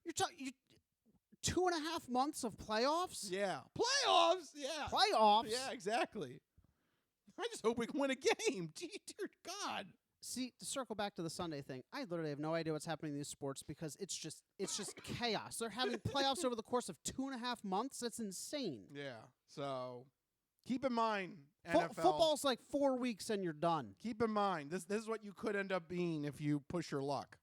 You're talking 2.5 months of playoffs? Yeah. Playoffs? Yeah. Playoffs? Yeah, exactly. I just hope we can win a game. Dear God. See, to circle back to the Sunday thing, I literally have no idea what's happening in these sports because it's just chaos. They're having playoffs over the course of 2.5 months. That's insane. Yeah. So keep in mind, NFL. Football's like 4 weeks and you're done. Keep in mind, this is what you could end up being if you push your luck.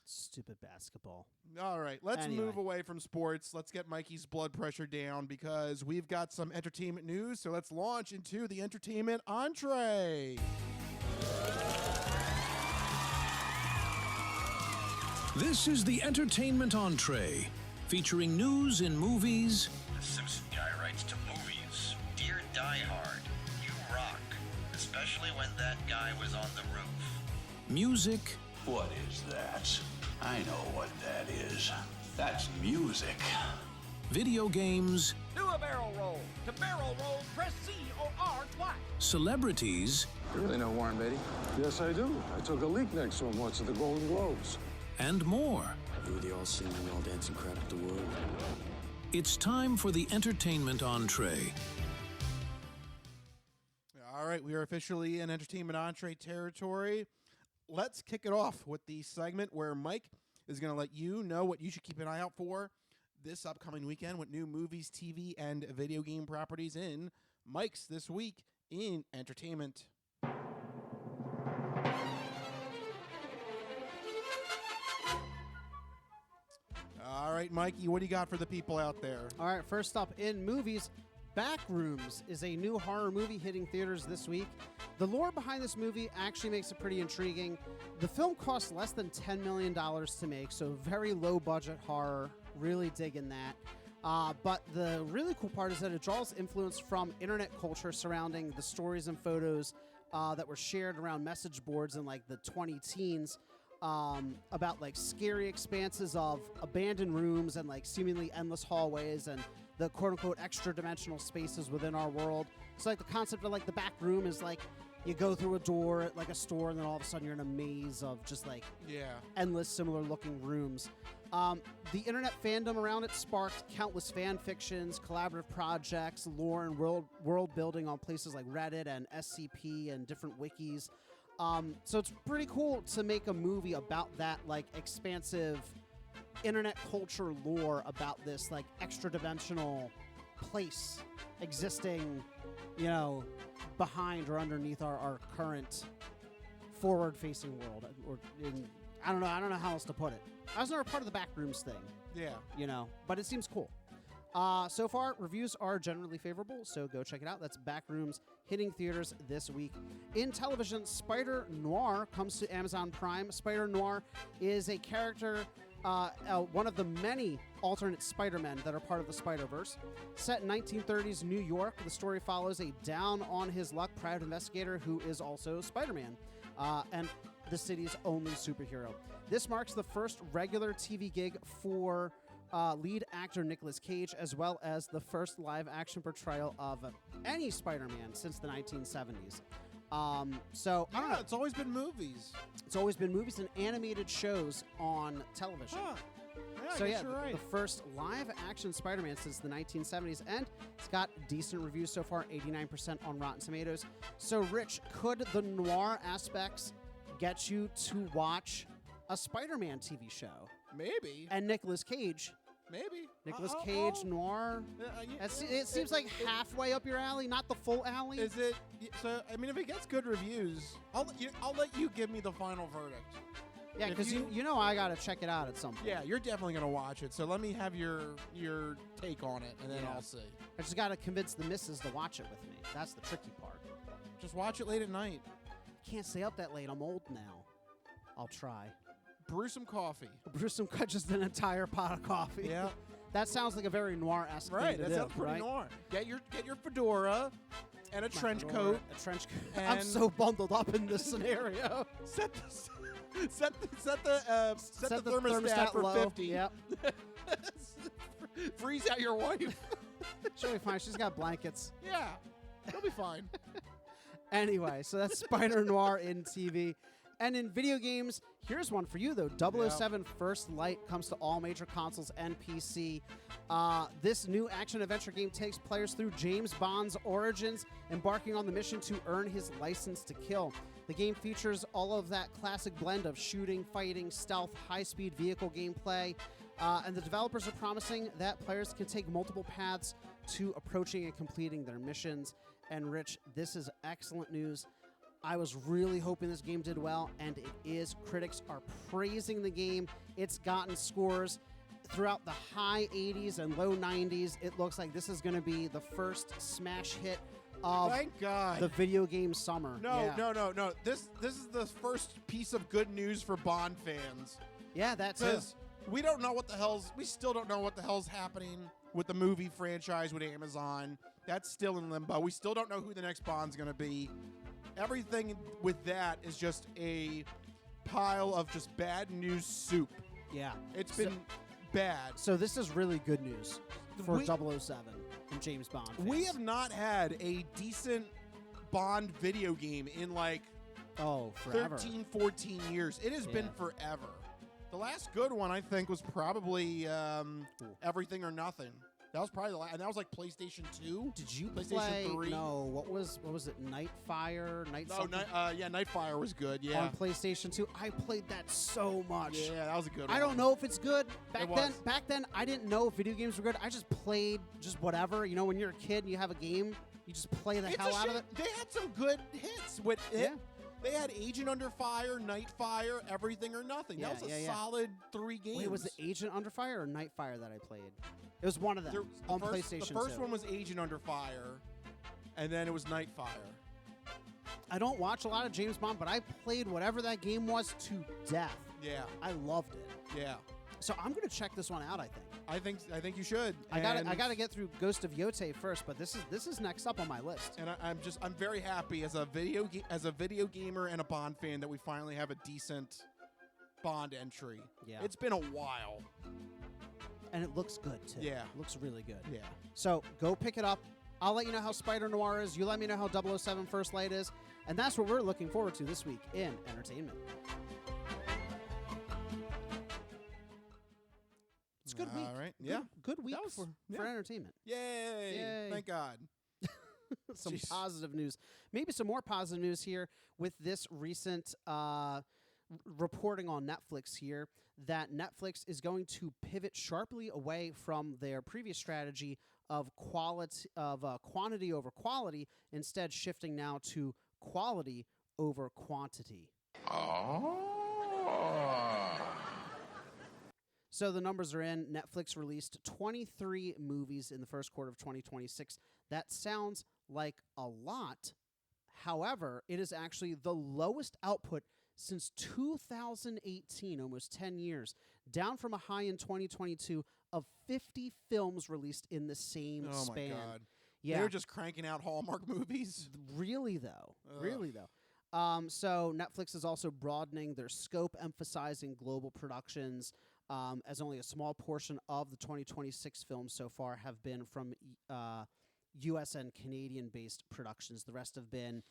Stupid basketball. All right, let's move away from sports. Let's get Mikey's blood pressure down because we've got some entertainment news. So let's launch into the entertainment entree. This is the entertainment entree, featuring news in movies. The Simpson guy writes to movies. Dear Die Hard, you rock, especially when that guy was on the roof. Music. What is that? I know what that is. That's music. Video games. Do a barrel roll. To barrel roll, press C or R twice. Celebrities. You really know Warren Beatty? Yes, I do. I took a leak next to him once at the Golden Globes. And more. You were the all-singing, all-dancing crap of the world. It's time for the entertainment entree. All right, we are officially in entertainment entree territory. Let's kick it off with the segment where Mike is going to let you know what you should keep an eye out for this upcoming weekend with new movies, TV, and video game properties in Mike's This Week in Entertainment. All right, Mikey, what do you got for the people out there? All right, first up in movies, Backrooms is a new horror movie hitting theaters this week. The lore behind this movie actually makes it pretty intriguing. The film cost less than $10 million to make, so very low budget horror. Really digging that. But the really cool part is that it draws influence from internet culture surrounding the stories and photos that were shared around message boards in like the 2010s about like scary expanses of abandoned rooms and like seemingly endless hallways and the quote-unquote extra-dimensional spaces within our world. So like the concept of like the back room is like you go through a door at like a store and then all of a sudden you're in a maze of just like endless similar-looking rooms. The internet fandom around it sparked countless fan fictions, collaborative projects, lore and world building on places like Reddit and SCP and different wikis. So it's pretty cool to make a movie about that like expansive internet culture lore about this like extra dimensional place existing, you know, behind or underneath our current forward facing world. Or I don't know how else to put it. I was never part of the Backrooms thing. Yeah. You know, but it seems cool. So far, reviews are generally favorable, so go check it out. That's Backrooms hitting theaters this week. In television, Spider Noir comes to Amazon Prime. Spider Noir is a character, one of the many alternate Spider-Men that are part of the Spider-Verse. Set in 1930s New York, the story follows a down-on-his-luck private investigator who is also Spider-Man, and the city's only superhero. This marks the first regular TV gig for lead actor Nicolas Cage, as well as the first live-action portrayal of any Spider-Man since the 1970s. So, I don't know. It's always been movies. It's always been movies and animated shows on television. Huh. Yeah, So I guess yeah, you're right. the first live-action Spider-Man since the 1970s, and it's got decent reviews so far, 89% on Rotten Tomatoes. So, Rich, could the noir aspects get you to watch a Spider-Man TV show? Maybe. And Nicolas Cage. Maybe. Nicolas Cage, noir. It seems like halfway up your alley, not the full alley. Is it? So, I mean, if it gets good reviews, I'll let you give me the final verdict. Yeah, because you know I got to check it out at some point. Yeah, you're definitely going to watch it. So let me have your take on it, and then I'll see. I just got to convince the missus to watch it with me. That's the tricky part. Just watch it late at night. I can't stay up that late. I'm old now. I'll try. Brew some coffee. Just an entire pot of coffee. Yeah. That sounds like a very noir-esque thing Right, to that do, sounds pretty right? noir. Get your fedora and a trench coat. A trench coat. I'm so bundled up in this scenario. Set the thermostat for low. 50. Yep. Freeze out your wife. She'll be fine. She's got blankets. Yeah, she'll be fine. Anyway, so that's Spider Noir in TV. And in video games, here's one for you, though. 007 First Light comes to all major consoles and PC. This new action-adventure game takes players through James Bond's origins, embarking on the mission to earn his license to kill. The game features all of that classic blend of shooting, fighting, stealth, high-speed vehicle gameplay. And the developers are promising that players can take multiple paths to approaching and completing their missions. And Rich, this is excellent news. I was really hoping this game did well, and it is. Critics are praising the game. It's gotten scores throughout the high 80s and low 90s. It looks like this is going to be the first smash hit of Thank God. the video game summer. No. This is the first piece of good news for Bond fans. Yeah, that's it. Because we don't know we still don't know what the hell's happening with the movie franchise with Amazon. That's still in limbo. We still don't know who the next Bond's going to be. Everything with that is just a pile of just bad news soup. Yeah. It's been bad. So this is really good news for 007 and James Bond fans. We have not had a decent Bond video game in forever. 13, 14 years. It has been forever. The last good one, I think, was probably Everything or Nothing. That was probably the last, and that was like PlayStation 2. Did you PlayStation 3? No, what was it? Nightfire? Nightfire was good. Yeah, on PlayStation 2. I played that so much. Yeah, that was a good one. I don't know if it's good. Back then, I didn't know if video games were good. I just played just whatever. You know, when you're a kid and you have a game, you just play the hell out of it. They had some good hits with it. Yeah. They had Agent Under Fire, Nightfire, Everything or Nothing. That was a solid 3 games. Wait, was it Agent Under Fire or Nightfire that I played? It was one of them on PlayStation 2. The first one was Agent Under Fire, and then it was Nightfire. I don't watch a lot of James Bond, but I played whatever that game was to death. Yeah. I loved it. Yeah. So I'm going to check this one out, I think. I think you should. I got to get through Ghost of Yote first, but this is next up on my list. And I'm very happy as a video gamer and a Bond fan that we finally have a decent Bond entry. Yeah. It's been a while. And it looks good, too. Yeah. It looks really good. Yeah. So go pick it up. I'll let you know how Spider Noir is. You let me know how 007 First Light is. And that's what we're looking forward to this week in entertainment. It's a good week. All right. Yeah. Good week for entertainment. Yay. Thank God. Some positive news. Maybe some more positive news here with this recent reporting on Netflix here that Netflix is going to pivot sharply away from their previous strategy of quantity over quality, instead shifting now to quality over quantity. So the numbers are in. Netflix released 23 movies in the first quarter of 2026. That sounds like a lot. However, it is actually the lowest output since 2018, almost 10 years, down from a high in 2022 of 50 films released in the same span. Oh, my God. Yeah. They're just cranking out Hallmark movies. Really, though. Ugh. Really, though. So Netflix is also broadening their scope, emphasizing global productions, as only a small portion of the 2026 films so far have been from U.S. and Canadian-based productions. The rest have been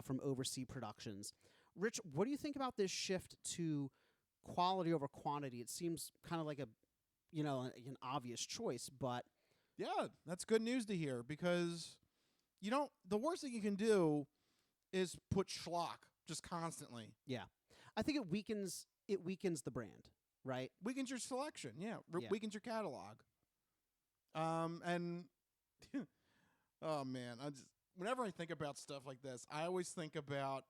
from overseas productions. Rich, what do you think about this shift to quality over quantity? It seems kind of like an obvious choice, but yeah, that's good news to hear because the worst thing you can do is put schlock just constantly. Yeah, I think it weakens the brand, right? Weakens your selection. Yeah, weakens your catalog. And oh man, whenever I think about stuff like this, I always think about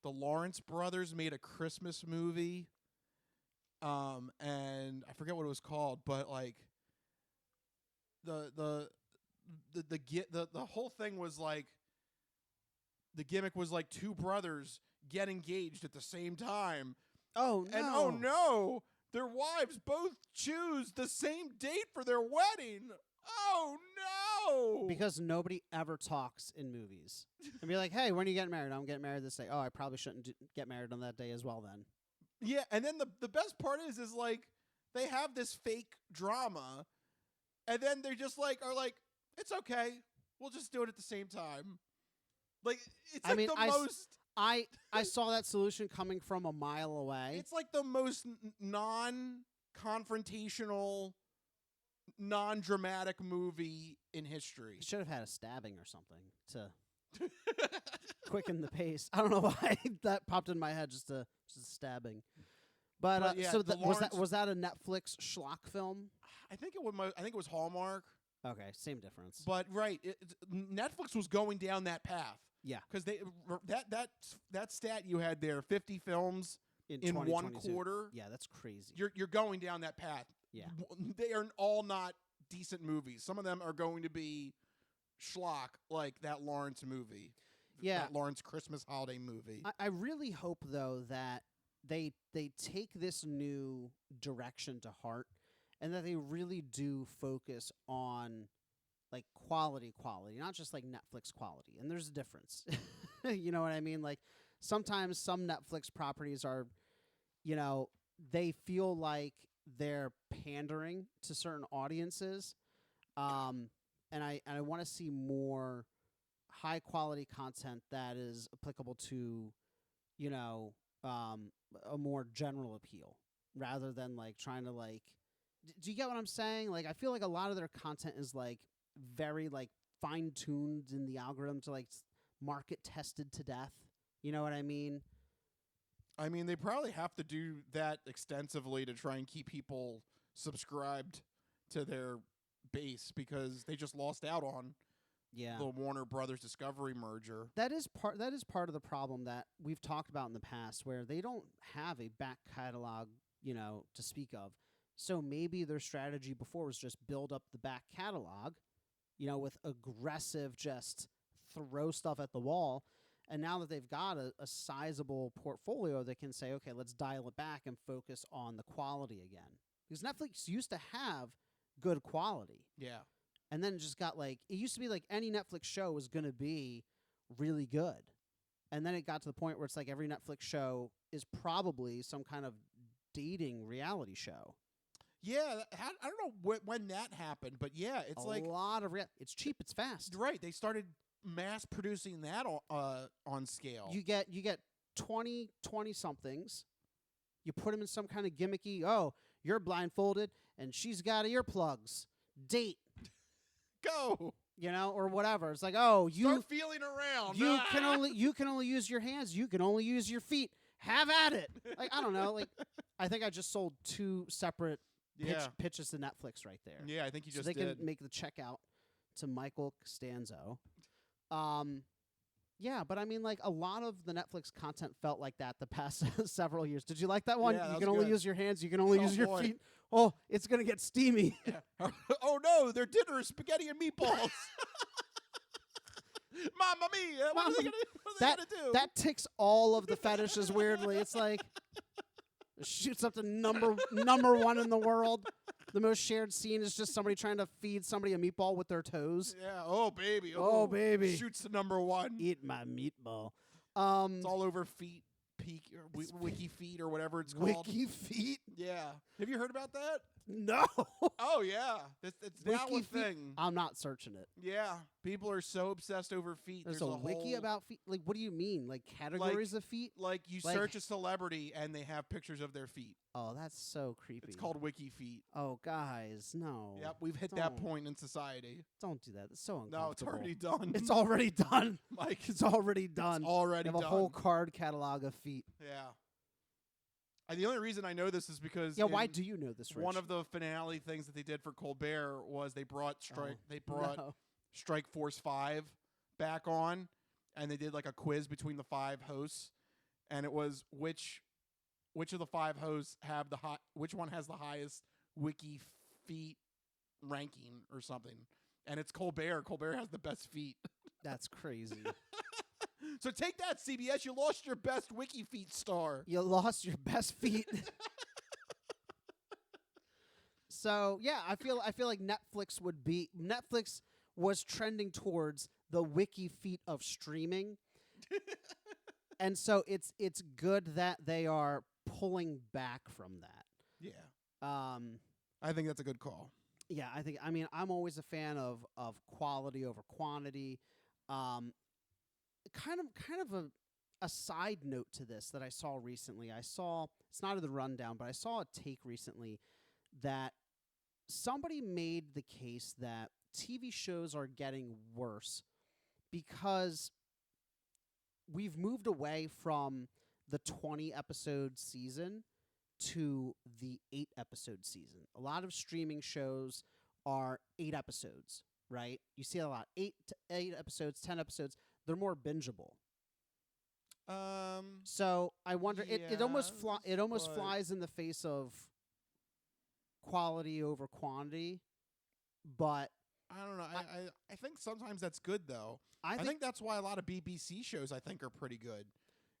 the Lawrence brothers made a Christmas movie, and I forget what it was called, but like the whole thing was like the gimmick was like two brothers get engaged at the same time. Oh no! And oh no, their wives both choose the same date for their wedding. Oh no! Because nobody ever talks in movies. And be like, hey, when are you getting married? I'm getting married this day. Oh, I probably shouldn't get married on that day as well then. Yeah, and then the best part is like they have this fake drama, and then they're just like, are like, it's okay. We'll just do it at the same time. Like it's I like mean, the most. I saw that solution coming from a mile away. It's like the most non-confrontational, non-dramatic movie in history. Should have had a stabbing or something to quicken the pace. I don't know why that popped in my head. Just stabbing. But yeah, so Lawrence, was that a Netflix schlock film? I think it was Hallmark. Okay, same difference. But right, Netflix was going down that path. Yeah, because that stat you had there, 50 films in 1 quarter. Yeah, that's crazy. You're going down that path. Yeah, they are all not decent movies. Some of them are going to be schlock, like that Lawrence movie. Yeah, that Lawrence Christmas holiday movie. I really hope though that they take this new direction to heart, and that they really do focus on like quality, not just like Netflix quality. And there's a difference. You know what I mean? Like sometimes some Netflix properties are, they feel like they're pandering to certain audiences. And I want to see more high quality content that is applicable to, a more general appeal rather than like trying to like, do you get what I'm saying? Like, I feel like a lot of their content is like very like fine tuned in the algorithm to like market tested to death. You know what I mean? I mean, they probably have to do that extensively to try and keep people subscribed to their base because they just lost out on the Warner Brothers Discovery merger. That is part of the problem that we've talked about in the past, where they don't have a back catalog, to speak of. So maybe their strategy before was just build up the back catalog, with aggressive just throw stuff at the wall. And now that they've got a sizable portfolio, they can say, okay, let's dial it back and focus on the quality again. Because Netflix used to have good quality. Yeah. And then it just got like, it used to be like any Netflix show was going to be really good. And then it got to the point where it's like every Netflix show is probably some kind of dating reality show. Yeah, I don't know when that happened, but yeah, it's like a lot of it's cheap, it's fast. Right, they started mass producing that on scale. You get 20 somethings. You put them in some kind of gimmicky, oh, you're blindfolded and she's got earplugs. Date. Go. Or whatever. It's like, oh, you start feeling around. You can only use your hands. You can only use your feet. Have at it. Like, I don't know. Like, I think I just sold 2 separate pitches to Netflix right there. Yeah, I think you just did. They can make the checkout to Michael Costanzo. Yeah, but I mean, like, a lot of the Netflix content felt like that the past several years. Did you like that one? Yeah, you can only use your hands. You can only use your feet. Oh, it's going to get steamy. Yeah. Oh, no, their dinner is spaghetti and meatballs. Mamma mia. What are they going to do? That ticks all of the fetishes weirdly. It's like, shoots up to number 1 in the world. The most shared scene is just somebody trying to feed somebody a meatball with their toes. Yeah. Oh, baby. Oh, baby. Shoots to number 1. Eat my meatball. It's all over feet, wiki feet, or whatever it's called. Wiki feet? Yeah. Have you heard about that? No. Oh, yeah. It's now a thing. I'm not searching it. Yeah. People are so obsessed over feet. There's a wiki about feet? Like, what do you mean? Like, categories of feet? Like, you search a celebrity, and they have pictures of their feet. Oh, that's so creepy. It's called wiki feet. Oh, guys, no. Yep, we've hit that point in society. Don't do that. It's so uncomfortable. No, it's already done. It's already done. Mike, it's already done. It's already done. You have a whole card catalog of feet. Yeah. And the only reason I know this is because why do you know this, Rich? One of the finale things that they did for Colbert was they brought Strike Force 5 back on, and they did like a quiz between the 5 hosts, and it was which of the 5 hosts have which one has the highest wiki feet ranking or something, and it's Colbert. Colbert has the best feet. That's crazy. So take that, CBS. You lost your best wiki feet star. You lost your best feet. So yeah, I feel like Netflix was trending towards the wiki feet of streaming. And so it's good that they are pulling back from that. Yeah. I think that's a good call. Yeah, I'm always a fan of quality over quantity. kind of a side note to this that I saw recently. It's not in the rundown, but I saw a take recently that somebody made the case that TV shows are getting worse because we've moved away from the 20-episode season to the 8-episode season. A lot of streaming shows are 8 episodes, right? You see a lot. 8 episodes, 10 episodes. They're more bingeable. So I wonder, it almost flies in the face of quality over quantity, but I don't know. I think sometimes that's good though. I think that's why a lot of BBC shows I think are pretty good,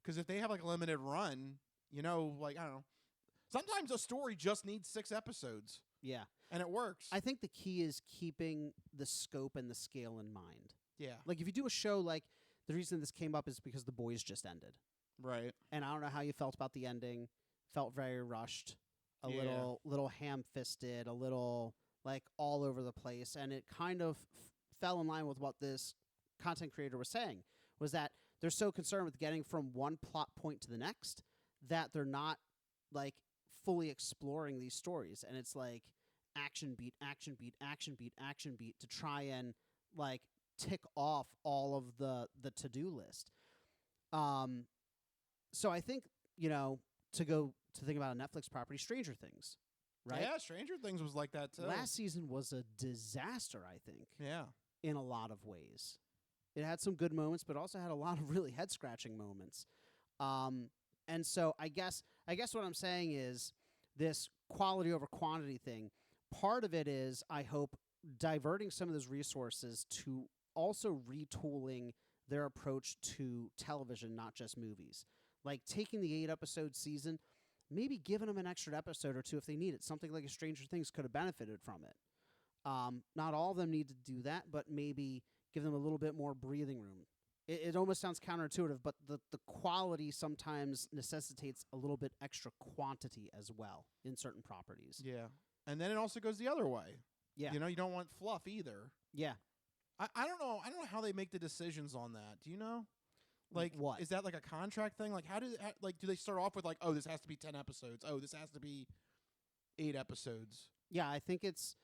because if they have like a limited run, I don't know. Sometimes a story just needs 6 episodes. Yeah, and it works. I think the key is keeping the scope and the scale in mind. Yeah, like if you do a show like. The reason this came up is because The Boys just ended. Right. And I don't know how you felt about the ending. Felt very rushed, a little ham-fisted, a little like all over the place, and it kind of fell in line with what this content creator was saying, was that they're so concerned with getting from one plot point to the next that they're not like fully exploring these stories, and it's like action beat, action beat, action beat, action beat to try and like tick off all of the to-do list. So I think, to think about a Netflix property, Stranger Things, right? Yeah, Stranger Things was like that too. Last season was a disaster, I think. Yeah. In a lot of ways. It had some good moments, but also had a lot of really head-scratching moments. And so I guess what I'm saying is this quality over quantity thing, part of it is, I hope, diverting some of those resources to also retooling their approach to television, not just movies. Like taking the 8-episode season, maybe giving them an extra episode or two if they need it. Something like a Stranger Things could have benefited from it. Not all of them need to do that, but maybe give them a little bit more breathing room. It almost sounds counterintuitive, but the quality sometimes necessitates a little bit extra quantity as well in certain properties. Yeah. And then it also goes the other way. Yeah. You don't want fluff either. Yeah. I don't know. I don't know how they make the decisions on that. Do you know? Like, what? Is that like a contract thing? Like, do they start off with like, oh, this has to be 10 episodes. Oh, this has to be 8 episodes. Yeah, I think it's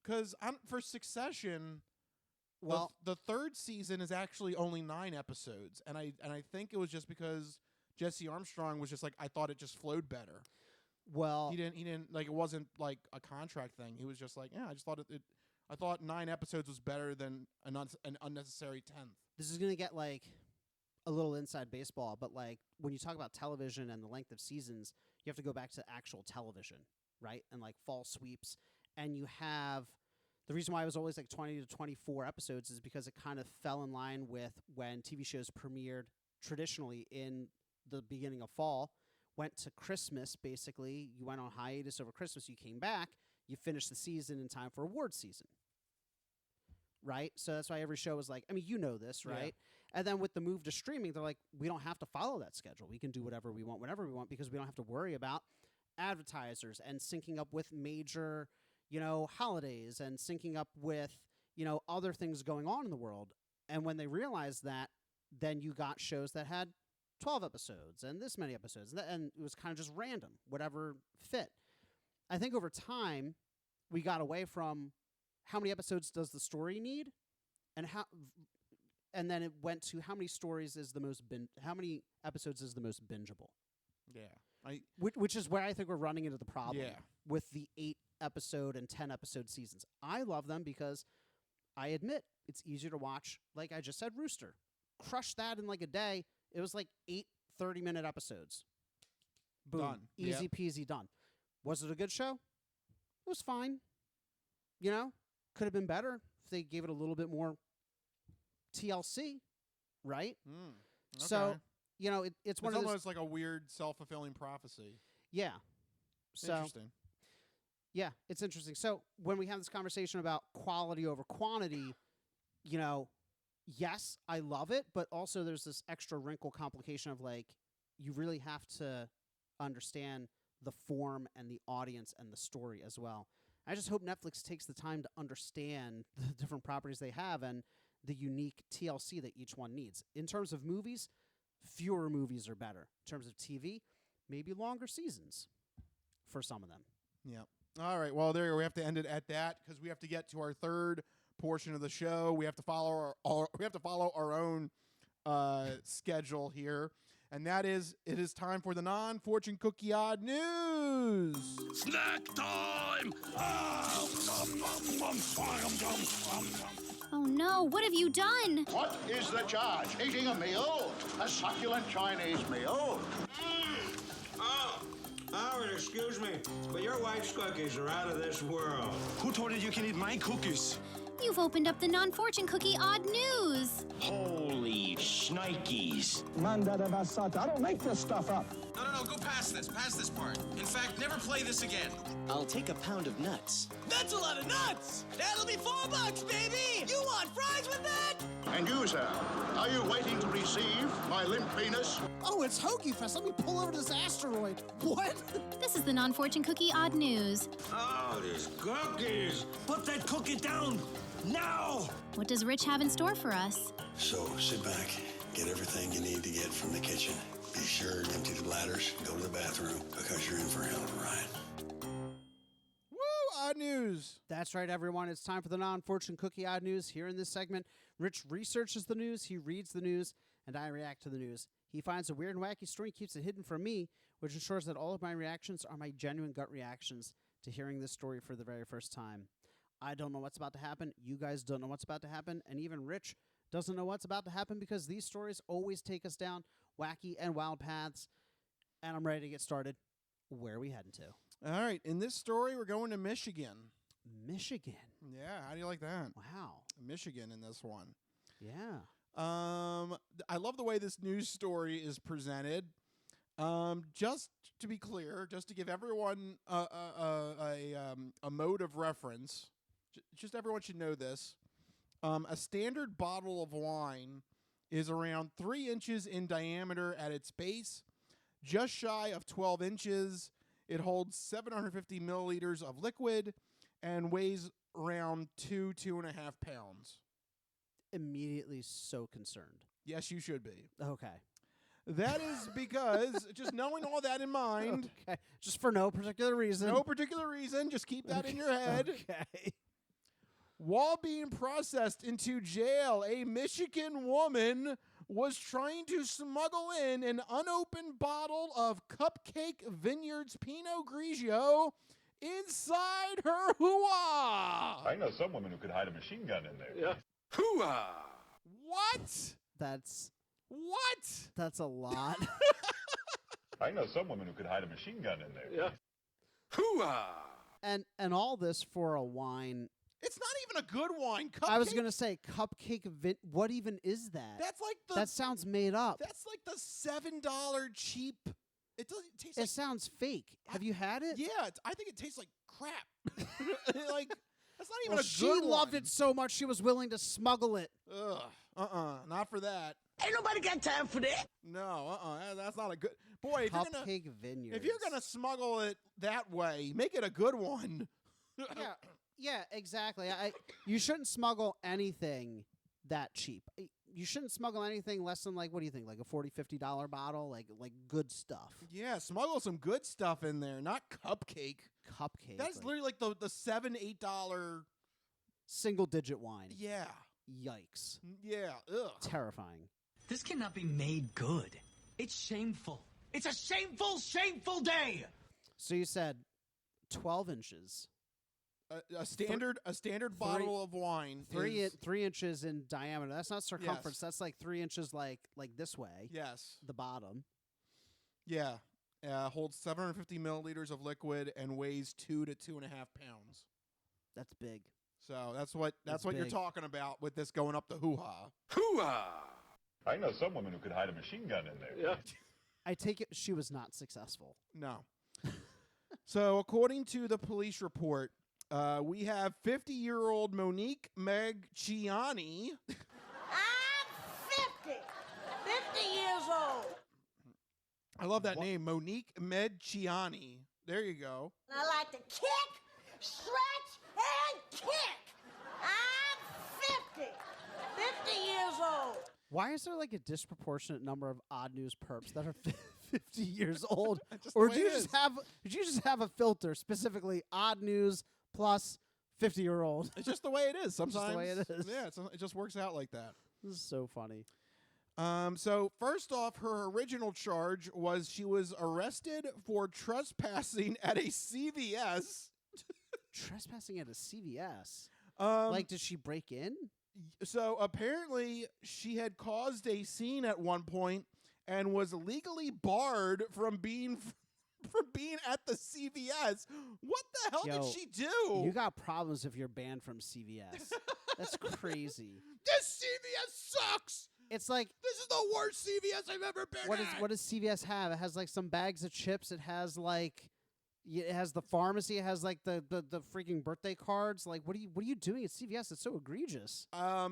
because for Succession, well, the 3rd season is actually only 9 episodes, and I think it was just because Jesse Armstrong was just like, I thought it just flowed better. Well, he didn't like, it wasn't like a contract thing. He was just like, yeah, I just thought I thought 9 episodes was better than an unnecessary 10th. This is going to get like a little inside baseball, but like when you talk about television and the length of seasons, you have to go back to actual television, right? And like fall sweeps. And you have the reason why it was always like 20 to 24 episodes is because it kind of fell in line with when TV shows premiered traditionally in the beginning of fall, went to Christmas, basically. You went on hiatus over Christmas, you came back, you finished the season in time for award season. Right? So that's why every show was like, I mean, you know this, right? Yeah. And then with the move to streaming, they're like, we don't have to follow that schedule. We can do whatever we want, whenever we want, because we don't have to worry about advertisers and syncing up with major, holidays and syncing up with, other things going on in the world. And when they realized that, then you got shows that had 12 episodes and this many episodes. And it was kind of just random, whatever fit. I think over time, we got away from how many episodes does the story need, and then it went to how many episodes is the most bingeable. Yeah, which is where I think we're running into the problem. Yeah. With the 8-episode and 10-episode seasons. I love them because I admit it's easier to watch. Like I just said, Rooster, crush that in like a day. It was like 8 30-minute episodes. Boom, done. Easy peasy, done. Was it a good show? It was fine. Could have been better if they gave it a little bit more TLC, right? Okay. So, it's one of those, almost like a weird self-fulfilling prophecy. Yeah. So, interesting. Yeah, it's interesting. So when we have this conversation about quality over quantity, yes, I love it, but also there's this extra wrinkle complication of like, you really have to understand the form and the audience and the story as well. I just hope Netflix takes the time to understand the different properties they have and the unique TLC that each one needs. In terms of movies, fewer movies are better. In terms of TV, maybe longer seasons for some of them. Yeah. All right. Well, we have to end it at that because we have to get to our third portion of the show. We have to follow our own schedule here, and that is it is time for the non-fortune cookie odd news. Snack time! Oh no, what have you done? What is the charge? Eating a meal? A succulent Chinese meal? Oh, Howard, excuse me, but your wife's cookies are out of this world. Who told you you can eat my cookies? You've opened up the non-fortune cookie odd news. Holy shnikes. Manda de Vasata. I don't make this stuff up. No, go past this part. In fact, never play this again. I'll take a pound of nuts. That's a lot of nuts! That'll be $4, baby! You want fries with that? And you, sir, are you waiting to receive my limp penis? Oh, it's Hoagie Fest. Let me pull over this asteroid. What? This is the non-fortune cookie odd news. Oh, these cookies! Put that cookie down now! What does Rich have in store for us? So sit back, get everything you need to get from the kitchen. Be sure to empty the bladders, go to the bathroom, because you're in for a hell of a ride. Woo! Odd news. That's right, everyone. It's time for the non-fortune cookie odd news. Here in this segment, Rich researches the news, he reads the news, and I react to the news. He finds a weird and wacky story and keeps it hidden from me, which ensures that all of my reactions are my genuine gut reactions to hearing this story for the very first time. I don't know what's about to happen. You guys don't know what's about to happen. And even Rich doesn't know what's about to happen because these stories always take us down wacky and wild paths. And I'm ready to get started. Where are we heading to? All right. In this story, we're going to Michigan. Michigan? Yeah. How do you like that? Wow. Michigan in this one. Yeah. I love the way this news story is presented. Just to be clear, just to give everyone a mode of reference, just everyone should know this. A standard bottle of wine is around 3 inches in diameter at its base, just shy of 12 inches. It holds 750 milliliters of liquid and weighs around 2.5 pounds. Immediately so concerned. Yes, you should be. Okay. That is because, just knowing all that in mind. Okay. Just for no particular reason. No particular reason. Just keep that in your head. Okay. While being processed into jail, a Michigan woman was trying to smuggle in an unopened bottle of Cupcake Vineyards Pinot Grigio inside her hoo-hah. I know some women who could hide a machine gun in there. Yeah. Hoo-hah! What? That's a lot. I know some women who could hide a machine gun in there. Yeah. Hoo-hah! And all this for a wine. It's not even a good wine. Cupcake? I was going to say Cupcake what even is that? That's like that sounds made up. That's like the $7 cheap. It doesn't taste. It sounds fake. Have you had it? Yeah, I think it tastes like crap. Like that's not even well, a good she loved it so much she was willing to smuggle it. Ugh. Not for that. Ain't nobody got time for that. No, that's not a good. Boy, Cupcake Vineyards. If you're gonna smuggle it that way, make it a good one. Yeah, exactly. You shouldn't smuggle anything that cheap. You shouldn't smuggle anything less than, like, what do you think, like a $40, $50 bottle, like good stuff. Yeah, smuggle some good stuff in there, not cupcake. Cupcake. That's literally like the $7, $8 single-digit wine. Yeah. Yikes. Yeah. Ugh. Terrifying. This cannot be made good. It's shameful. It's a shameful, shameful day. So you said 12 inches. A standard bottle of wine. 3 inches in diameter. That's not circumference. Yes. That's like 3 inches like this way. Yes. The bottom. Yeah. Holds 750 milliliters of liquid and weighs 2 to 2.5 pounds. That's big. So that's what big. you're talking about with this going up the hoo-ha. Hoo-ha! I know some women who could hide a machine gun in there. Yeah. I take it she was not successful. No. So according to the police report, we have 50-year-old Monique Megciani. I'm 50 years old. I love that name, Monique Megciani. There you go. I like to kick, stretch, and kick. I'm 50 Why is there like a disproportionate number of odd news perps that are 50 years old? Just Or the did way you it just is. have a filter specifically odd news plus 50-year-old? It's just the way it is. Just Sometimes the way it is. Yeah, it just works out like that. This is so funny. So first off, her original charge was she was arrested for trespassing at a CVS. Trespassing at a CVS? Like, did she break in? So apparently she had caused a scene at one point and was legally barred from being at the CVS. What the hell Yo, did she do? You got problems if you're banned from CVS. That's crazy. This CVS sucks. It's like, this is the worst CVS I've ever been at. What does CVS have? It has like some bags of chips. It has like, it has the pharmacy. It has like the freaking birthday cards. Like, what are you doing at CVS? It's so egregious. I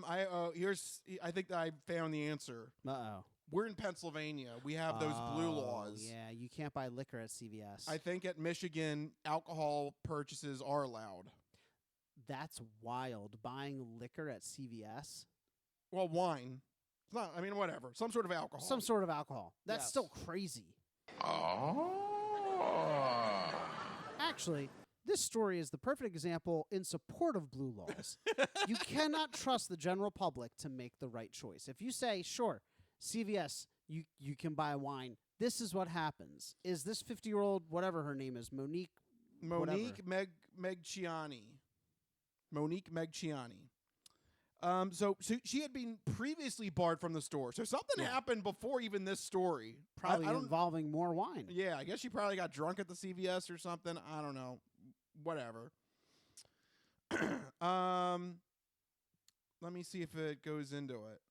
think I found the answer. Uh-oh. We're in Pennsylvania. We have those blue laws. Yeah, you can't buy liquor at CVS. I think at Michigan, alcohol purchases are allowed. That's wild. Buying liquor at CVS? Well, wine. It's not, I mean, whatever. Some sort of alcohol. Some sort of alcohol. That's Yes. still crazy. Oh. Actually, this story is the perfect example in support of blue laws. You cannot trust the general public to make the right choice. If you say, sure, CVS, you can buy wine, this is what happens. Is this 50-year-old, whatever her name is, Monique Megciani. Monique Megciani. So she had been previously barred from the store. So something happened before even this story. Probably I don't, involving more wine. Yeah, I guess she probably got drunk at the CVS or something. I don't know. Whatever. Let me see if it goes into it.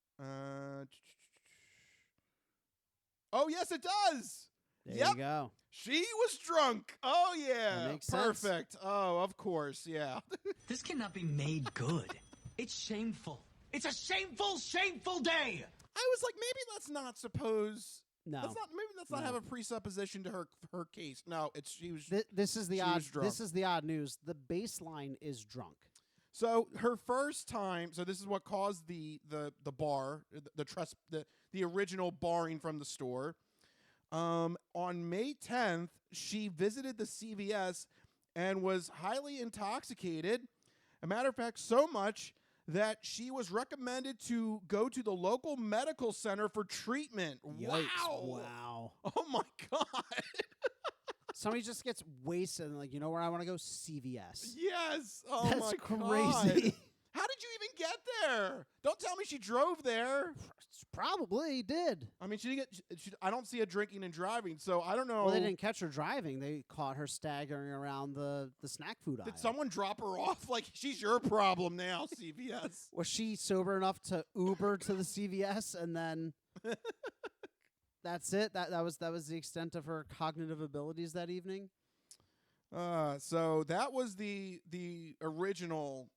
Oh, yes, it does. There Yep. you go. She was drunk. Oh, yeah. That makes sense. Perfect. Oh, of course. Yeah. This cannot be made good. It's shameful. It's a shameful, shameful day. I was like, maybe let's not suppose. No. Let's not have a presupposition to her case. No, she was. This is the she odd. was drunk. This is the odd news. The baseline is drunk. So her first time. So this is what caused the bar, the original barring from the store. On May 10th, she visited the CVS and was highly intoxicated. A matter of fact, so much that she was recommended to go to the local medical center for treatment. Yikes. Wow. Oh, my God. Somebody just gets wasted and like, you know where I want to go? CVS. Yes. Oh, That's my crazy. God. How did you even get there? Don't tell me she drove there. Probably did. I mean, she didn't get. I don't see her drinking and driving, so I don't know. Well, they didn't catch her driving. They caught her staggering around the snack food aisle. Did someone drop her off? Like, she's your problem now, CVS. Was she sober enough to Uber to the CVS and then that's it? That was the extent of her cognitive abilities that evening? So that was the original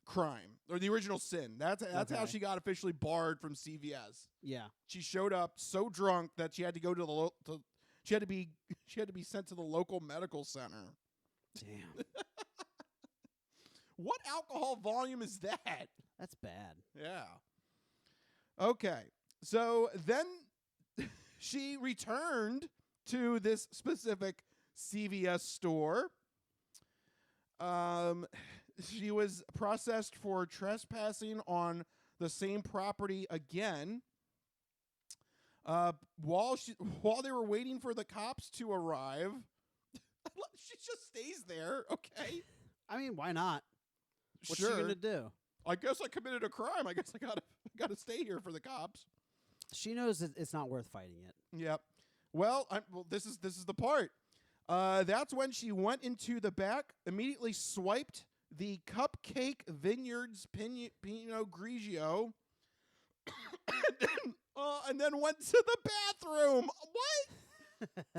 crime or the original sin. That's how she got officially barred from CVS. Yeah. She showed up so drunk that she had to go to she had to be sent to the local medical center. Damn. What alcohol volume is that? That's bad. Yeah. Okay. So then she returned to this specific CVS store. She was processed for trespassing on the same property again. While they were waiting for the cops to arrive, she just stays there. Okay. I mean, why not? What's Sure. she gonna do? I guess I committed a crime. I guess I gotta stay here for the cops. She knows it's not worth fighting it. Yep. Well, this is the part. That's when she went into the back, immediately swiped the Cupcake Vineyards Pinot Grigio, and then went to the bathroom. What?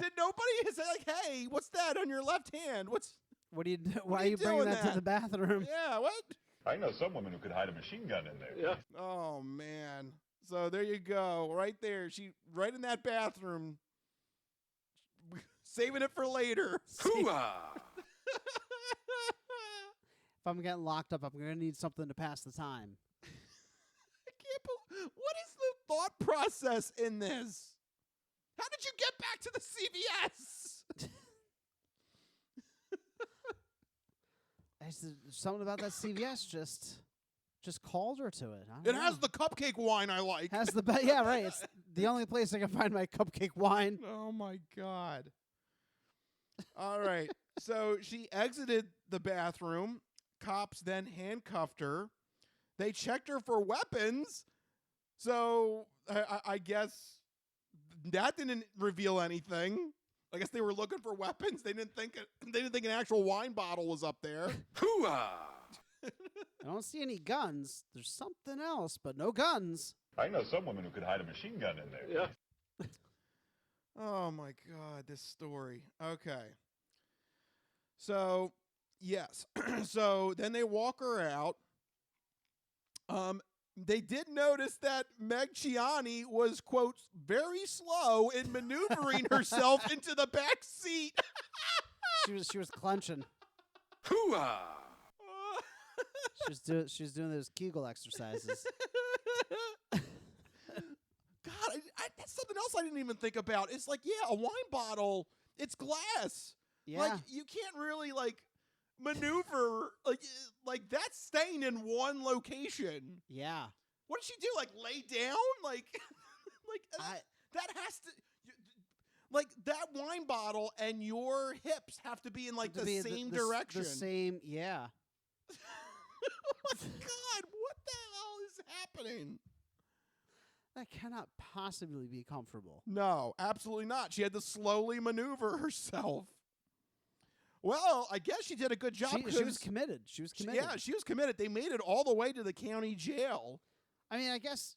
Did nobody say like, "Hey, what's that on your left hand? What do you do? Why are you bringing that to the bathroom? Yeah, what? I know some women who could hide a machine gun in there. Yeah. Oh man. So there you go, right there. She right in that bathroom, saving it for later. Hoo-hah! If I'm getting locked up, I'm gonna need something to pass the time. I can't believe. What is the thought process in this? How did you get back to the CVS? Something about that CVS just called her to it. It has the cupcake wine I like. Has the yeah, right. It's the only place I can find my cupcake wine. Oh my God. All right. So she exited the bathroom. Cops then handcuffed her. They checked her for weapons. So I guess that didn't reveal anything. I guess they were looking for weapons. They didn't think an actual wine bottle was up there. Hoo-hah! I don't see any guns. There's something else, but no guns. I know some women who could hide a machine gun in there. Yeah. Oh my God, this story. Okay. So, yes. So then they walk her out. They did notice that Meg Chiani was, quote, very slow in maneuvering herself into the back seat. She was clenching. Hoo-hah! She was doing those Kegel exercises. God, that's something else I didn't even think about. It's like, yeah, a wine bottle, it's glass. Yeah. Like, you can't really, like, maneuver. Like that's staying in one location. Yeah. What did she do? Like, lay down? Like, that has to... Like, that wine bottle and your hips have to be in, like, the same direction. The same, yeah. Oh, my God. What the hell is happening? That cannot possibly be comfortable. No, absolutely not. She had to slowly maneuver herself. Well, I guess she did a good job. She was committed. She was committed. Yeah, she was committed. They made it all the way to the county jail. I mean, I guess...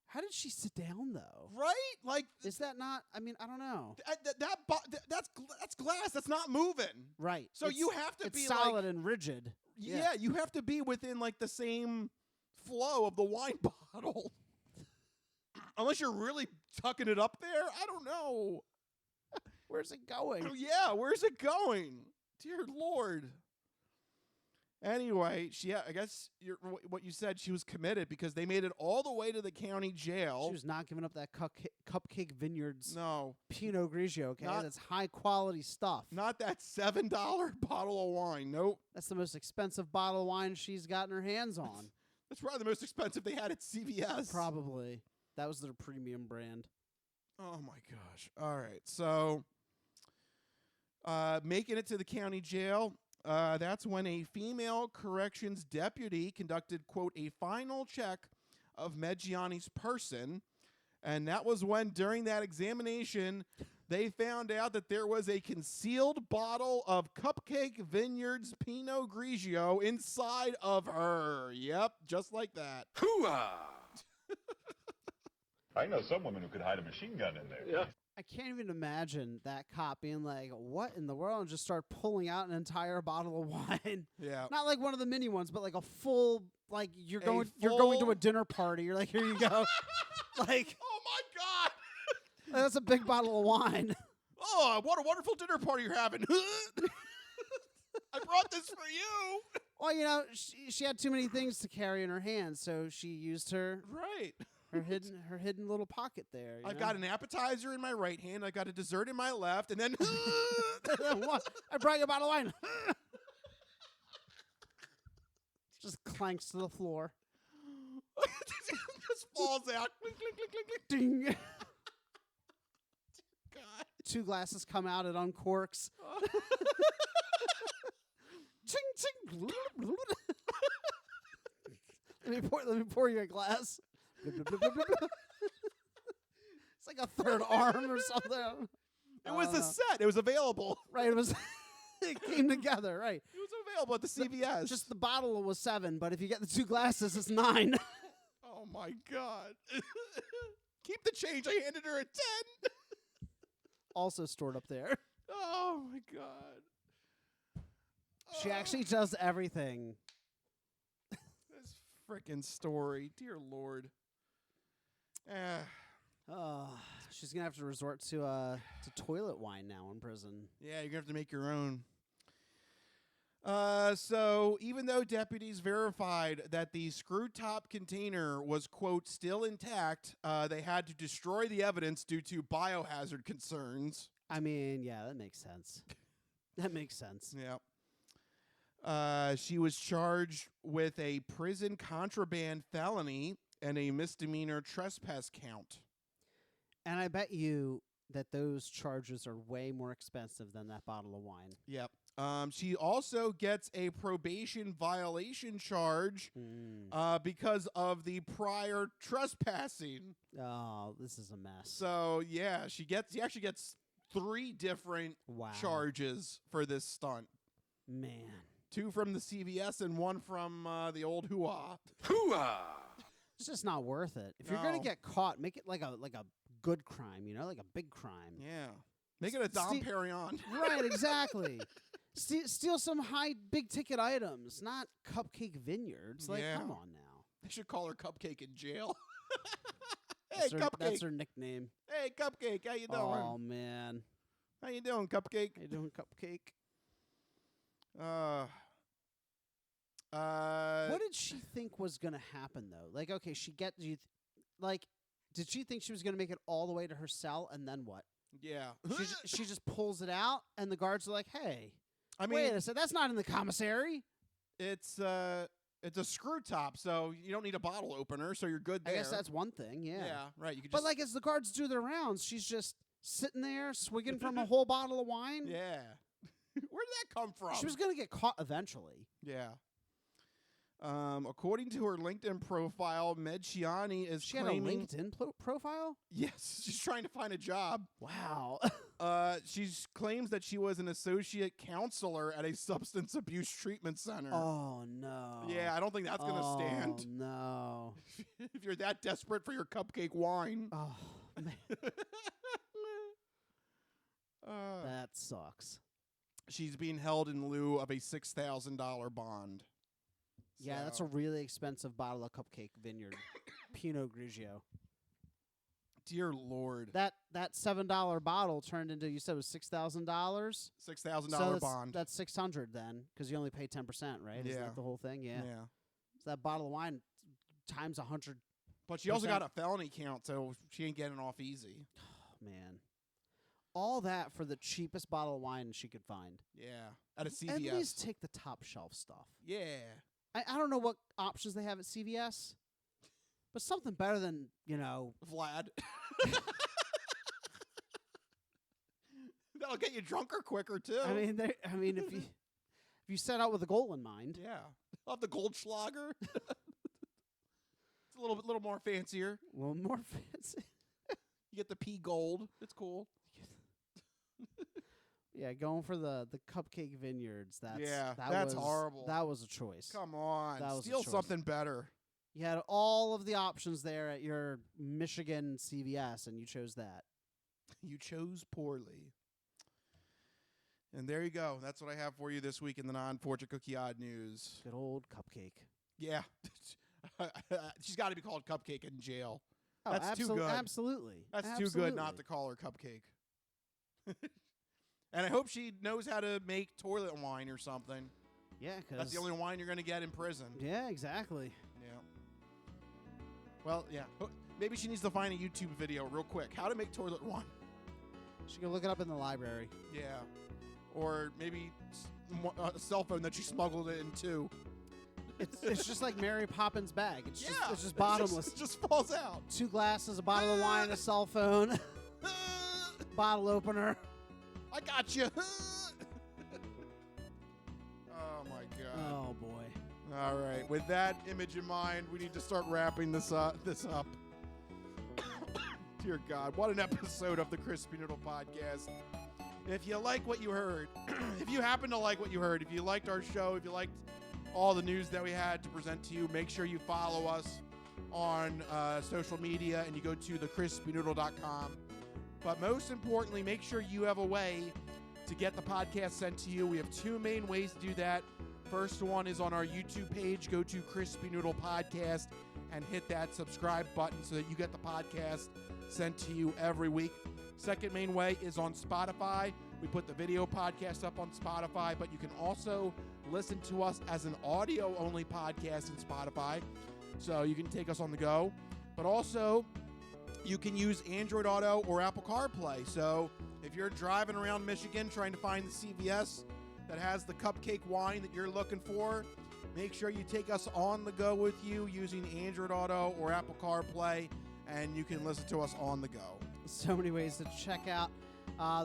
How did she sit down, though? Right? Like, is that not? I mean, I don't know. That's glass. That's not moving. Right. So you have to be solid and rigid. Yeah, you have to be within like the same flow of the wine bottle. Unless you're really tucking it up there. I don't know. Where's it going? Yeah, where's it going? Dear Lord. Anyway, I guess what you said, she was committed because they made it all the way to the county jail. She was not giving up that Cupcake Vineyards Pinot Grigio, okay? That's high-quality stuff. Not that $7 bottle of wine, nope. That's the most expensive bottle of wine she's gotten her hands on. That's probably the most expensive they had at CVS. Probably. That was their premium brand. Oh, my gosh. All right, so making it to the county jail... that's when a female corrections deputy conducted, quote, a final check of Meggiani's person. And that was when, during that examination, they found out that there was a concealed bottle of Cupcake Vineyards Pinot Grigio inside of her. Yep, just like that. Hoo-hah! I know some women who could hide a machine gun in there. Yeah. I can't even imagine that cop being like, what in the world? And just start pulling out an entire bottle of wine. Yeah. Not like one of the mini ones, but like a full, like you're going to a dinner party. You're like, here you go. Like, oh my God. That's a big bottle of wine. Oh, what a wonderful dinner party you're having. I brought this for you. Well, you know, she had too many things to carry in her hands, so she used her her hidden little pocket there. I've got an appetizer in my right hand. I got a dessert in my left, and then I brought you a bottle of wine. Just clanks to the floor. Just falls out. Clink, clink, clink, clink, clink. Ding. God. 2 glasses come out. It uncorks. Ching, ching. Let me pour you a glass. It's like a third arm or something. It was a set. It was available. Right. It was. It came together. Right. It was available at the CVS. Just the bottle was 7, but if you get the 2 glasses, it's 9. Oh my God. Keep the change. I handed her a 10. Also stored up there. Oh my God. She actually does everything. This frickin' story. Dear Lord. She's gonna have to resort to toilet wine now in prison. Yeah, you're gonna have to make your own. So even though deputies verified that the screw top container was, quote, still intact, they had to destroy the evidence due to biohazard concerns. I mean, yeah, that makes sense. That makes sense. Yeah. She was charged with a prison contraband felony and a misdemeanor trespass count. And I bet you that those charges are way more expensive than that bottle of wine. Yep. She also gets a probation violation charge because of the prior trespassing. Oh, this is a mess. So, yeah, she actually gets 3 different charges for this stunt. Man. 2 from the CVS and 1 from the old hoo-hah. Hoo-hah! It's just not worth it. If you're going to get caught, make it like a good crime, like a big crime. Yeah. Make it a Dom Perignon. Right, exactly. Steal some big ticket items, not Cupcake Vineyards. Like, come on now. They should call her Cupcake in jail. Hey, Cupcake. That's her nickname. Hey, Cupcake. How you doing? Oh, man. How you doing, Cupcake? How you doing, Cupcake? What did she think was going to happen, though? Like, okay, did she think she was going to make it all the way to her cell, and then what? Yeah. She just pulls it out, and the guards are like, hey, I mean, wait a second, that's not in the commissary. It's a screw top, so you don't need a bottle opener, so you're good there. I guess that's one thing, yeah. Yeah, right. You could but, like, as the guards do their rounds, she's just sitting there, swigging from a whole bottle of wine. Yeah. Where did that come from? She was going to get caught eventually. Yeah. According to her LinkedIn profile, Medciani is claiming... She had a LinkedIn profile? Yes, she's trying to find a job. Wow. She claims that she was an associate counselor at a substance abuse treatment center. Oh, no. Yeah, I don't think that's going to stand. Oh, no. If you're that desperate for your cupcake wine. Oh, man. That sucks. She's being held in lieu of a $6,000 bond. Yeah, that's a really expensive bottle of Cupcake Vineyard Pinot Grigio. Dear Lord. That $7 bottle turned into, you said it was $6,000? $6,000 bond. That's $600 then, because you only pay 10%, right? Yeah. Isn't that the whole thing? Yeah. Yeah. So that bottle of wine times 100. But she also got a felony count, so she ain't getting off easy. Oh, man. All that for the cheapest bottle of wine she could find. Yeah. At a CVS. At least take the top shelf stuff. Yeah. I don't know what options they have at CVS, but something better than, Vlad. That'll get you drunker quicker, too. I mean, if you set out with a goal in mind. Yeah. I'll have the Goldschlager. It's a little more fancier. A little more fancy. You get the P Gold. It's cool. Yeah, going for the Cupcake Vineyards. That's horrible. That was a choice. Come on. That was Steal a choice. something better. You had all of the options there at your Michigan CVS, and you chose that. You chose poorly. And there you go. That's what I have for you this week in the non-Fortune Cookie Odd News. Good old Cupcake. Yeah. She's got to be called Cupcake in jail. Oh, That's too good. Absolutely. That's too good not to call her Cupcake. And I hope she knows how to make toilet wine or something. Yeah, because that's the only wine you're going to get in prison. Yeah, exactly. Yeah. Well, yeah. Maybe she needs to find a YouTube video real quick. How to make toilet wine. She can look it up in the library. Yeah. Or maybe a cell phone that she smuggled it into. It's just like Mary Poppins' bag. It's just bottomless. It just falls out. 2 glasses, a bottle of wine, a cell phone, bottle opener. I got you. Oh, my God. Oh, boy. All right. With that image in mind, we need to start wrapping this up. Dear God, what an episode of the Crispy Noodle Podcast. If you like what you heard, if you happen to like what you heard, if you liked our show, if you liked all the news that we had to present to you, make sure you follow us on social media and you go to thecrispynoodle.com. But most importantly, make sure you have a way to get the podcast sent to you. We have 2 main ways to do that. First one is on our YouTube page. Go to Crispy Noodle Podcast and hit that subscribe button so that you get the podcast sent to you every week. Second main way is on Spotify. We put the video podcast up on Spotify, but you can also listen to us as an audio-only podcast in Spotify, so you can take us on the go. But also, you can use Android Auto or Apple CarPlay. So if you're driving around Michigan trying to find the CVS that has the cupcake wine that you're looking for, make sure you take us on the go with you using Android Auto or Apple CarPlay, and you can listen to us on the go. So many ways to check out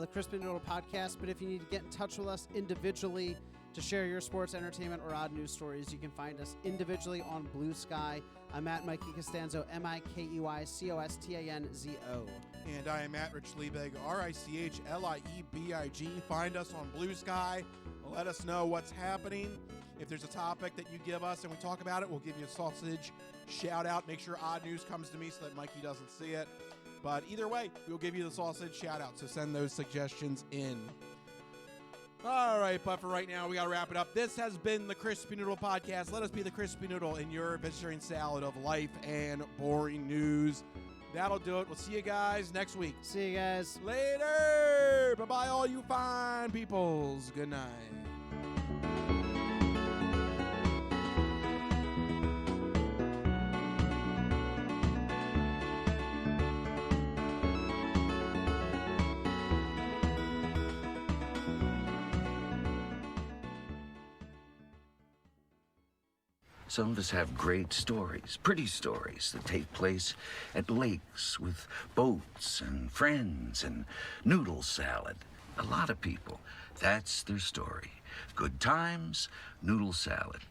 the Crispy Noodle podcast, but if you need to get in touch with us individually to share your sports, entertainment, or odd news stories, you can find us individually on Blue Sky. I'm at Mikey Costanzo, MikeyCostanzo. And I am at Rich Liebig, RichLiebig. Find us on Blue Sky. Let us know what's happening. If there's a topic that you give us and we talk about it, we'll give you a sausage shout out. Make sure odd news comes to me so that Mikey doesn't see it. But either way, we'll give you the sausage shout out. So send those suggestions in. All right, but for right now, we got to wrap it up. This has been the Crispy Noodle Podcast. Let us be the Crispy Noodle in your vegetarian salad of life and boring news. That'll do it. We'll see you guys next week. See you guys later. Bye-bye, all you fine peoples. Good night. Some of us have great stories, pretty stories that take place at lakes with boats and friends and noodle salad. A lot of people, that's their story. Good times, noodle salad.